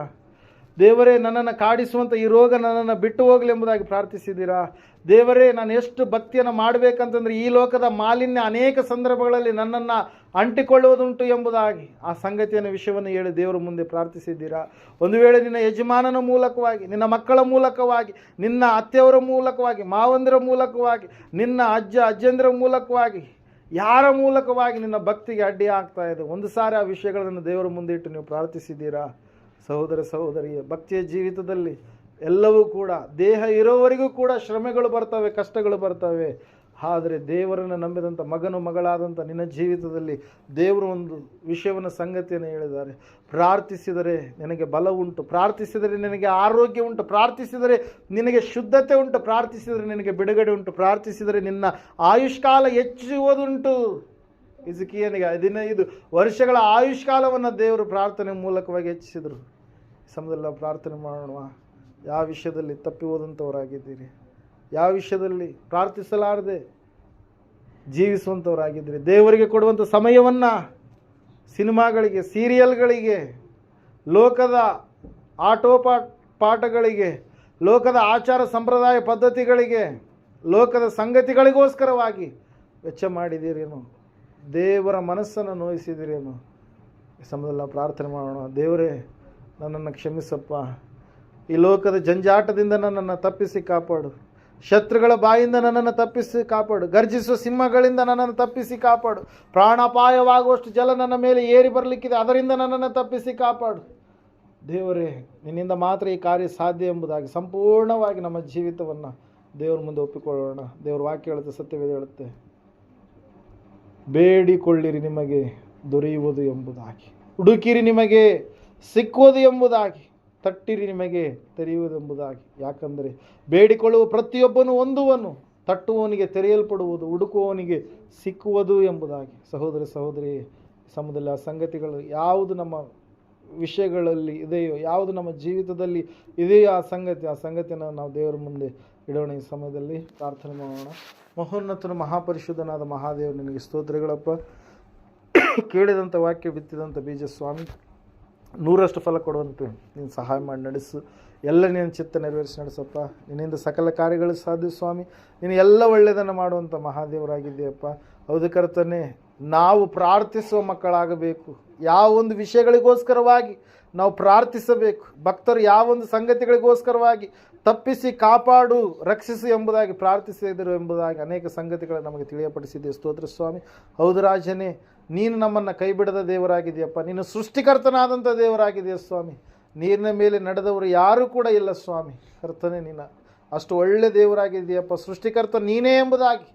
ದೇವರೇ, ನನ್ನನ್ನು ಕಾಡಿಸುವಂಥ ಈ ರೋಗ ನನ್ನನ್ನು ಬಿಟ್ಟು ಹೋಗಲಿ ಎಂಬುದಾಗಿ ಪ್ರಾರ್ಥಿಸಿದ್ದೀರಾ? ದೇವರೇ, ನಾನು ಎಷ್ಟು ಭಕ್ತಿಯನ್ನು ಮಾಡಬೇಕಂತಂದರೆ ಈ ಲೋಕದ ಮಾಲಿನ್ಯ ಅನೇಕ ಸಂದರ್ಭಗಳಲ್ಲಿ ನನ್ನನ್ನು ಅಂಟಿಕೊಳ್ಳುವುದುಂಟು ಎಂಬುದಾಗಿ ಆ ಸಂಗತಿಯನ್ನು ವಿಷಯವನ್ನು ಹೇಳಿ ದೇವರ ಮುಂದೆ ಪ್ರಾರ್ಥಿಸಿದ್ದೀರಾ? ಒಂದು ವೇಳೆ ನಿನ್ನ ಯಜಮಾನನ ಮೂಲಕವಾಗಿ, ನಿನ್ನ ಮಕ್ಕಳ ಮೂಲಕವಾಗಿ, ನಿನ್ನ ಅತ್ತೆಯವರ ಮೂಲಕವಾಗಿ, ಮಾವಂದಿರ ಮೂಲಕವಾಗಿ, ನಿನ್ನ ಅಜ್ಜಂದಿರ ಮೂಲಕವಾಗಿ, ಯಾರ ಮೂಲಕವಾಗಿ ನಿನ್ನ ಭಕ್ತಿಗೆ ಅಡ್ಡಿ ಆಗ್ತಾ ಇದೆ, ಒಂದು ಸಾರಿ ಆ ವಿಷಯಗಳನ್ನು ದೇವರ ಮುಂದೆ ಇಟ್ಟು ನೀವು ಪ್ರಾರ್ಥಿಸಿದ್ದೀರಾ? ಸಹೋದರ ಸಹೋದರಿಯ ಭಕ್ತಿಯ ಜೀವಿತದಲ್ಲಿ ಎಲ್ಲವೂ ಕೂಡ ದೇಹ ಇರೋವರೆಗೂ ಕೂಡ ಶ್ರಮೆಗಳು ಬರ್ತವೆ, ಕಷ್ಟಗಳು ಬರ್ತವೆ. ಆದರೆ ದೇವರನ್ನು ನಂಬಿದಂಥ ಮಗನು ಮಗಳಾದಂಥ ನಿನ್ನ ಜೀವಿತದಲ್ಲಿ ದೇವರು ಒಂದು ವಿಷಯವನ್ನು, ಸಂಗತಿಯನ್ನು ಹೇಳಿದ್ದಾರೆ. ಪ್ರಾರ್ಥಿಸಿದರೆ ನಿನಗೆ ಬಲ ಉಂಟು, ಪ್ರಾರ್ಥಿಸಿದರೆ ನಿನಗೆ ಆರೋಗ್ಯ ಉಂಟು, ಪ್ರಾರ್ಥಿಸಿದರೆ ನಿನಗೆ ಶುದ್ಧತೆ ಉಂಟು, ಪ್ರಾರ್ಥಿಸಿದರೆ ನಿನಗೆ ಬಿಡುಗಡೆ ಉಂಟು, ಪ್ರಾರ್ಥಿಸಿದರೆ ನಿನ್ನ ಆಯುಷ್ಕಾಲ ಹೆಚ್ಚುವುದುಂಟು. ಹಿಜ್ಕೀಯನಿಗೆ 15 ವರ್ಷಗಳ ಆಯುಷ್ಕಾಲವನ್ನು ದೇವರು ಪ್ರಾರ್ಥನೆ ಮೂಲಕವಾಗಿ ಹೆಚ್ಚಿಸಿದರು. ಸಮಯದಲ್ಲಿ ನಾವು ಪ್ರಾರ್ಥನೆ ಮಾಡೋಣ. ಯಾವ ವಿಷಯದಲ್ಲಿ ತಪ್ಪಿ ಹೋದಂಥವರಾಗಿದ್ದೀರಿ? ಯಾವ ವಿಷಯದಲ್ಲಿ ಪ್ರಾರ್ಥಿಸಲಾರದೆ ಜೀವಿಸುವಂಥವರಾಗಿದ್ದೀರಿ? ದೇವರಿಗೆ ಕೊಡುವಂಥ ಸಮಯವನ್ನು ಸಿನಿಮಾಗಳಿಗೆ, ಸೀರಿಯಲ್ಗಳಿಗೆ, ಲೋಕದ ಪಾಠಗಳಿಗೆ, ಲೋಕದ ಆಚಾರ ಸಂಪ್ರದಾಯ ಪದ್ಧತಿಗಳಿಗೆ, ಲೋಕದ ಸಂಗತಿಗಳಿಗೋಸ್ಕರವಾಗಿ ವೆಚ್ಚ ಮಾಡಿದ್ದೀರೇನು? ದೇವರ ಮನಸ್ಸನ್ನು ನೋಯಿಸಿದಿರೇನು? ಈ ಸಮಯದಲ್ಲಿ ನಾವು ಪ್ರಾರ್ಥನೆ ಮಾಡೋಣ. ದೇವರೇ, ನನ್ನನ್ನು ಕ್ಷಮಿಸಪ್ಪ. ಈ ಲೋಕದ ಜಂಜಾಟದಿಂದ ನನ್ನನ್ನು ತಪ್ಪಿಸಿ ಕಾಪಾಡು. ಶತ್ರುಗಳ ಬಾಯಿಂದ ನನ್ನನ್ನು ತಪ್ಪಿಸಿ ಕಾಪಾಡು. ಗರ್ಜಿಸುವ ಸಿಂಹಗಳಿಂದ ನನ್ನನ್ನು ತಪ್ಪಿಸಿ ಕಾಪಾಡು. ಪ್ರಾಣಾಪಾಯವಾಗುವಷ್ಟು ಜಲ ನನ್ನ ಮೇಲೆ ಏರಿ ಬರಲಿಕ್ಕಿದೆ, ಅದರಿಂದ ನನ್ನನ್ನು ತಪ್ಪಿಸಿ ಕಾಪಾಡು. ದೇವರೇ, ನಿನ್ನಿಂದ ಮಾತ್ರ ಈ ಕಾರ್ಯ ಸಾಧ್ಯ ಎಂಬುದಾಗಿ ಸಂಪೂರ್ಣವಾಗಿ ನಮ್ಮ ಜೀವಿತವನ್ನು ದೇವರ ಮುಂದೆ ಒಪ್ಪಿಕೊಳ್ಳೋಣ. ದೇವರ ವಾಕ್ಯ ಹೇಳುತ್ತೆ, ಸತ್ಯವೇದ ಹೇಳುತ್ತೆ, ಬೇಡಿಕೊಳ್ಳಿರಿ ನಿಮಗೆ ದೊರೆಯುವುದು ಎಂಬುದಾಗಿ, ಹುಡುಕಿರಿ ನಿಮಗೆ ಸಿಕ್ಕುವುದು ಎಂಬುದಾಗಿ, ತಟ್ಟಿರಿ ನಿಮಗೆ ತೆರೆಯುವುದು ಎಂಬುದಾಗಿ. ಯಾಕಂದರೆ ಬೇಡಿಕೊಳ್ಳುವ ಪ್ರತಿಯೊಬ್ಬನು ಹೊಂದುವನು, ತಟ್ಟುವವನಿಗೆ ತೆರೆಯಲ್ಪಡುವುದು, ಹುಡುಕುವವನಿಗೆ ಸಿಕ್ಕುವುದು ಎಂಬುದಾಗಿ. ಸಹೋದರ ಸಹೋದರಿ, ಸಮಯದಲ್ಲಿ ಆ ಸಂಗತಿಗಳು ಯಾವುದು ನಮ್ಮ ವಿಷಯಗಳಲ್ಲಿ ಇದೆಯೋ, ಯಾವುದು ನಮ್ಮ ಜೀವಿತದಲ್ಲಿ ಇದೆಯೋ ಆ ಸಂಗತಿಯನ್ನು ನಾವು ದೇವರ ಮುಂದೆ ಇಡೋಣ. ಈ ಸಮಯದಲ್ಲಿ ಪ್ರಾರ್ಥನೆ ಮಾಡೋಣ. ಮಹೋನ್ನತನು ಮಹಾಪರಿಶುದ್ಧನಾದ ಮಹಾದೇವ, ನಿನಗೆ ಸ್ತೋತ್ರಗಳಪ್ಪ. ಕೇಳಿದಂಥ ವಾಕ್ಯ, ಬಿತ್ತಿದಂಥ ಬೀಜ ಸ್ವಾಮಿ 100ರಷ್ಟು ಫಲ ಕೊಡುವಂತೆ ನೀನು ಸಹಾಯ ಮಾಡಿ ನಡೆಸು. ಎಲ್ಲ ನಿನ್ನ ಚಿತ್ತ ನೆರವೇರಿಸಿ ನಡೆಸಪ್ಪ. ನಿನ್ನಿಂದ ಸಕಲ ಕಾರ್ಯಗಳು ಸಾಧ್ಯ ಸ್ವಾಮಿ. ನೀನು ಎಲ್ಲ ಒಳ್ಳೆಯದನ್ನು ಮಾಡುವಂಥ ಮಹಾದೇವರಾಗಿದ್ದೀಯಪ್ಪ. ಹೌದು ಕರ್ತನೇ, ನಾವು ಪ್ರಾರ್ಥಿಸುವ ಮಕ್ಕಳಾಗಬೇಕು. ಯಾವ ಒಂದು ವಿಷಯಗಳಿಗೋಸ್ಕರವಾಗಿ ನಾವು ಪ್ರಾರ್ಥಿಸಬೇಕು, ಭಕ್ತರು ಯಾವ ಒಂದು ಸಂಗತಿಗಳಿಗೋಸ್ಕರವಾಗಿ ತಪ್ಪಿಸಿ ಕಾಪಾಡು, ರಕ್ಷಿಸು ಎಂಬುದಾಗಿ ಪ್ರಾರ್ಥಿಸಿದರು ಎಂಬುದಾಗಿ ಅನೇಕ ಸಂಗತಿಗಳು ನಮಗೆ ತಿಳಿಯಪಡಿಸಿದ್ದೀವಿ. ಸ್ತೋತ್ರ ಸ್ವಾಮಿ. ಹೌದು ರಾಜನೇ, ನೀನು ನಮ್ಮನ್ನು ಕೈ ಬಿಡದ ದೇವರಾಗಿದೆಯಪ್ಪ. ನೀನು ಸೃಷ್ಟಿಕರ್ತನಾದಂಥ ದೇವರಾಗಿದೆಯ ಸ್ವಾಮಿ. ನೀರಿನ ಮೇಲೆ ನಡೆದವರು ಯಾರೂ ಕೂಡ ಇಲ್ಲ ಸ್ವಾಮಿ. ಕರ್ತನೇ, ನೀನು ಅಷ್ಟು ಒಳ್ಳೆ ದೇವರಾಗಿದೆಯಪ್ಪ. ಸೃಷ್ಟಿಕರ್ತ ನೀನೇ ಎಂಬುದಾಗಿ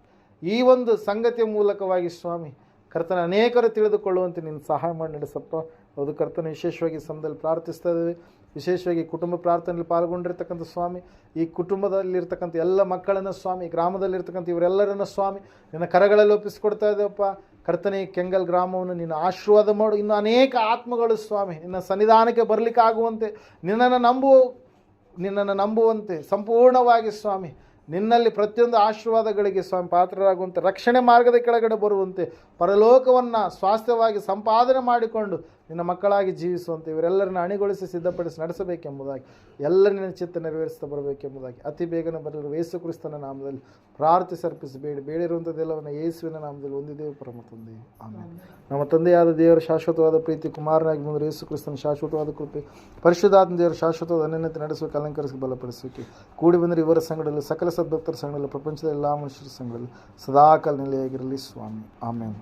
ಈ ಒಂದು ಸಂಗತಿಯ ಮೂಲಕವಾಗಿ ಸ್ವಾಮಿ ಕರ್ತನ ಅನೇಕರು ತಿಳಿದುಕೊಳ್ಳುವಂತೆ ನೀನು ಸಹಾಯ ಮಾಡಿ ನಡೆಸಪ್ಪ. ಹೌದು ಕರ್ತನ, ವಿಶೇಷವಾಗಿ ಸಮಯದಲ್ಲಿ ಪ್ರಾರ್ಥಿಸ್ತಾ ಇದ್ದೇವೆ. ವಿಶೇಷವಾಗಿ ಕುಟುಂಬ ಪ್ರಾರ್ಥನೆಯಲ್ಲಿ ಪಾಲ್ಗೊಂಡಿರ್ತಕ್ಕಂಥ ಸ್ವಾಮಿ, ಈ ಕುಟುಂಬದಲ್ಲಿರ್ತಕ್ಕಂಥ ಎಲ್ಲ ಮಕ್ಕಳನ್ನು ಸ್ವಾಮಿ, ಗ್ರಾಮದಲ್ಲಿರ್ತಕ್ಕಂಥ ಇವರೆಲ್ಲರನ್ನು ಸ್ವಾಮಿ ನಿನ್ನ ಕರಗಳಲ್ಲಿ ಒಪ್ಪಿಸಿಕೊಡ್ತಾ ಇದ್ದೇವಪ್ಪ. ಕರ್ತನೆ, ಕೆಂಗಲ್ ಗ್ರಾಮವನ್ನು ನೀನು ಆಶೀರ್ವಾದ ಮಾಡು. ಇನ್ನು ಅನೇಕ ಆತ್ಮಗಳು ಸ್ವಾಮಿ ನಿನ್ನ ಸನ್ನಿಧಾನಕ್ಕೆ ಬರಲಿಕ್ಕಾಗುವಂತೆ, ನಿನ್ನನ್ನು ನಂಬುವಂತೆ ಸಂಪೂರ್ಣವಾಗಿ ಸ್ವಾಮಿ ನಿನ್ನಲ್ಲಿ ಪ್ರತಿಯೊಂದು ಆಶೀರ್ವಾದಗಳಿಗೆ ಸ್ವಾಮಿ ಪಾತ್ರರಾಗುವಂತೆ, ರಕ್ಷಣೆ ಮಾರ್ಗದ ಕೆಳಗಡೆ ಬರುವಂತೆ, ಪರಲೋಕವನ್ನು ಸ್ವಾಸ್ಥ್ಯವಾಗಿ ಸಂಪಾದನೆ ಮಾಡಿಕೊಂಡು ನಿನ್ನ ಮಕ್ಕಳಾಗಿ ಜೀವಿಸುವಂತೆ ಇವರೆಲ್ಲರನ್ನು ಅಣಿಗೊಳಿಸಿ ಸಿದ್ಧಪಡಿಸಿ ನಡೆಸಬೇಕೆಂಬುದಾಗಿ, ಎಲ್ಲ ನಿನ್ನ ಚಿತ್ತ ನೆರವೇರಿಸ್ತಾ ಬರಬೇಕೆಂಬುದಾಗಿ ಅತಿ ಬೇಗನೆ ಬರಲಿರುವ ಯೇಸು ಕ್ರಿಸ್ತನ ನಾಮದಲ್ಲಿ ಪ್ರಾರ್ಥಿಸರ್ಪಿಸಿ ಬೇಡಿರುವಂಥದ್ದೆಲ್ಲವನ್ನು ಯೇಸುವಿನ ನಾಮದಲ್ಲಿ ಹೊಂದಿದ್ದೇವೆ ಪರಮ ತಂದೆ, ಆಮೆನ್. ನಮ್ಮ ತಂದೆಯಾದ ದೇವರ ಶಾಶ್ವತವಾದ ಪ್ರೀತಿ, ಕುಮಾರನಾಗಿ ಬಂದರೆ ಯೇಸು ಕ್ರಿಸ್ತನ ಶಾಶ್ವತವಾದ ಕೃಪೆ, ಪರಿಶುದ್ಧಾತ್ಮ ದೇವರ ಶಾಶ್ವತವಾದ ಅನ್ಯತೆ ನಡೆಸುವ ಅಲಂಕರಿಸಿ ಬಲಪಡಿಸುವಿಕೆ ಕೂಡಿ ಬಂದರೆ ಇವರ ಸಂಘದಲ್ಲಿ, ಸಕಲ ಸದ್ಭಕ್ತರ ಸಂಘದಲ್ಲಿ, ಪ್ರಪಂಚದ ಎಲ್ಲ ಮನುಷ್ಯರ ಸಂಘದಲ್ಲಿ ಸದಾಕಾಲ ನೆಲೆಯಾಗಿರಲಿ ಸ್ವಾಮಿ, ಆಮೆನ್.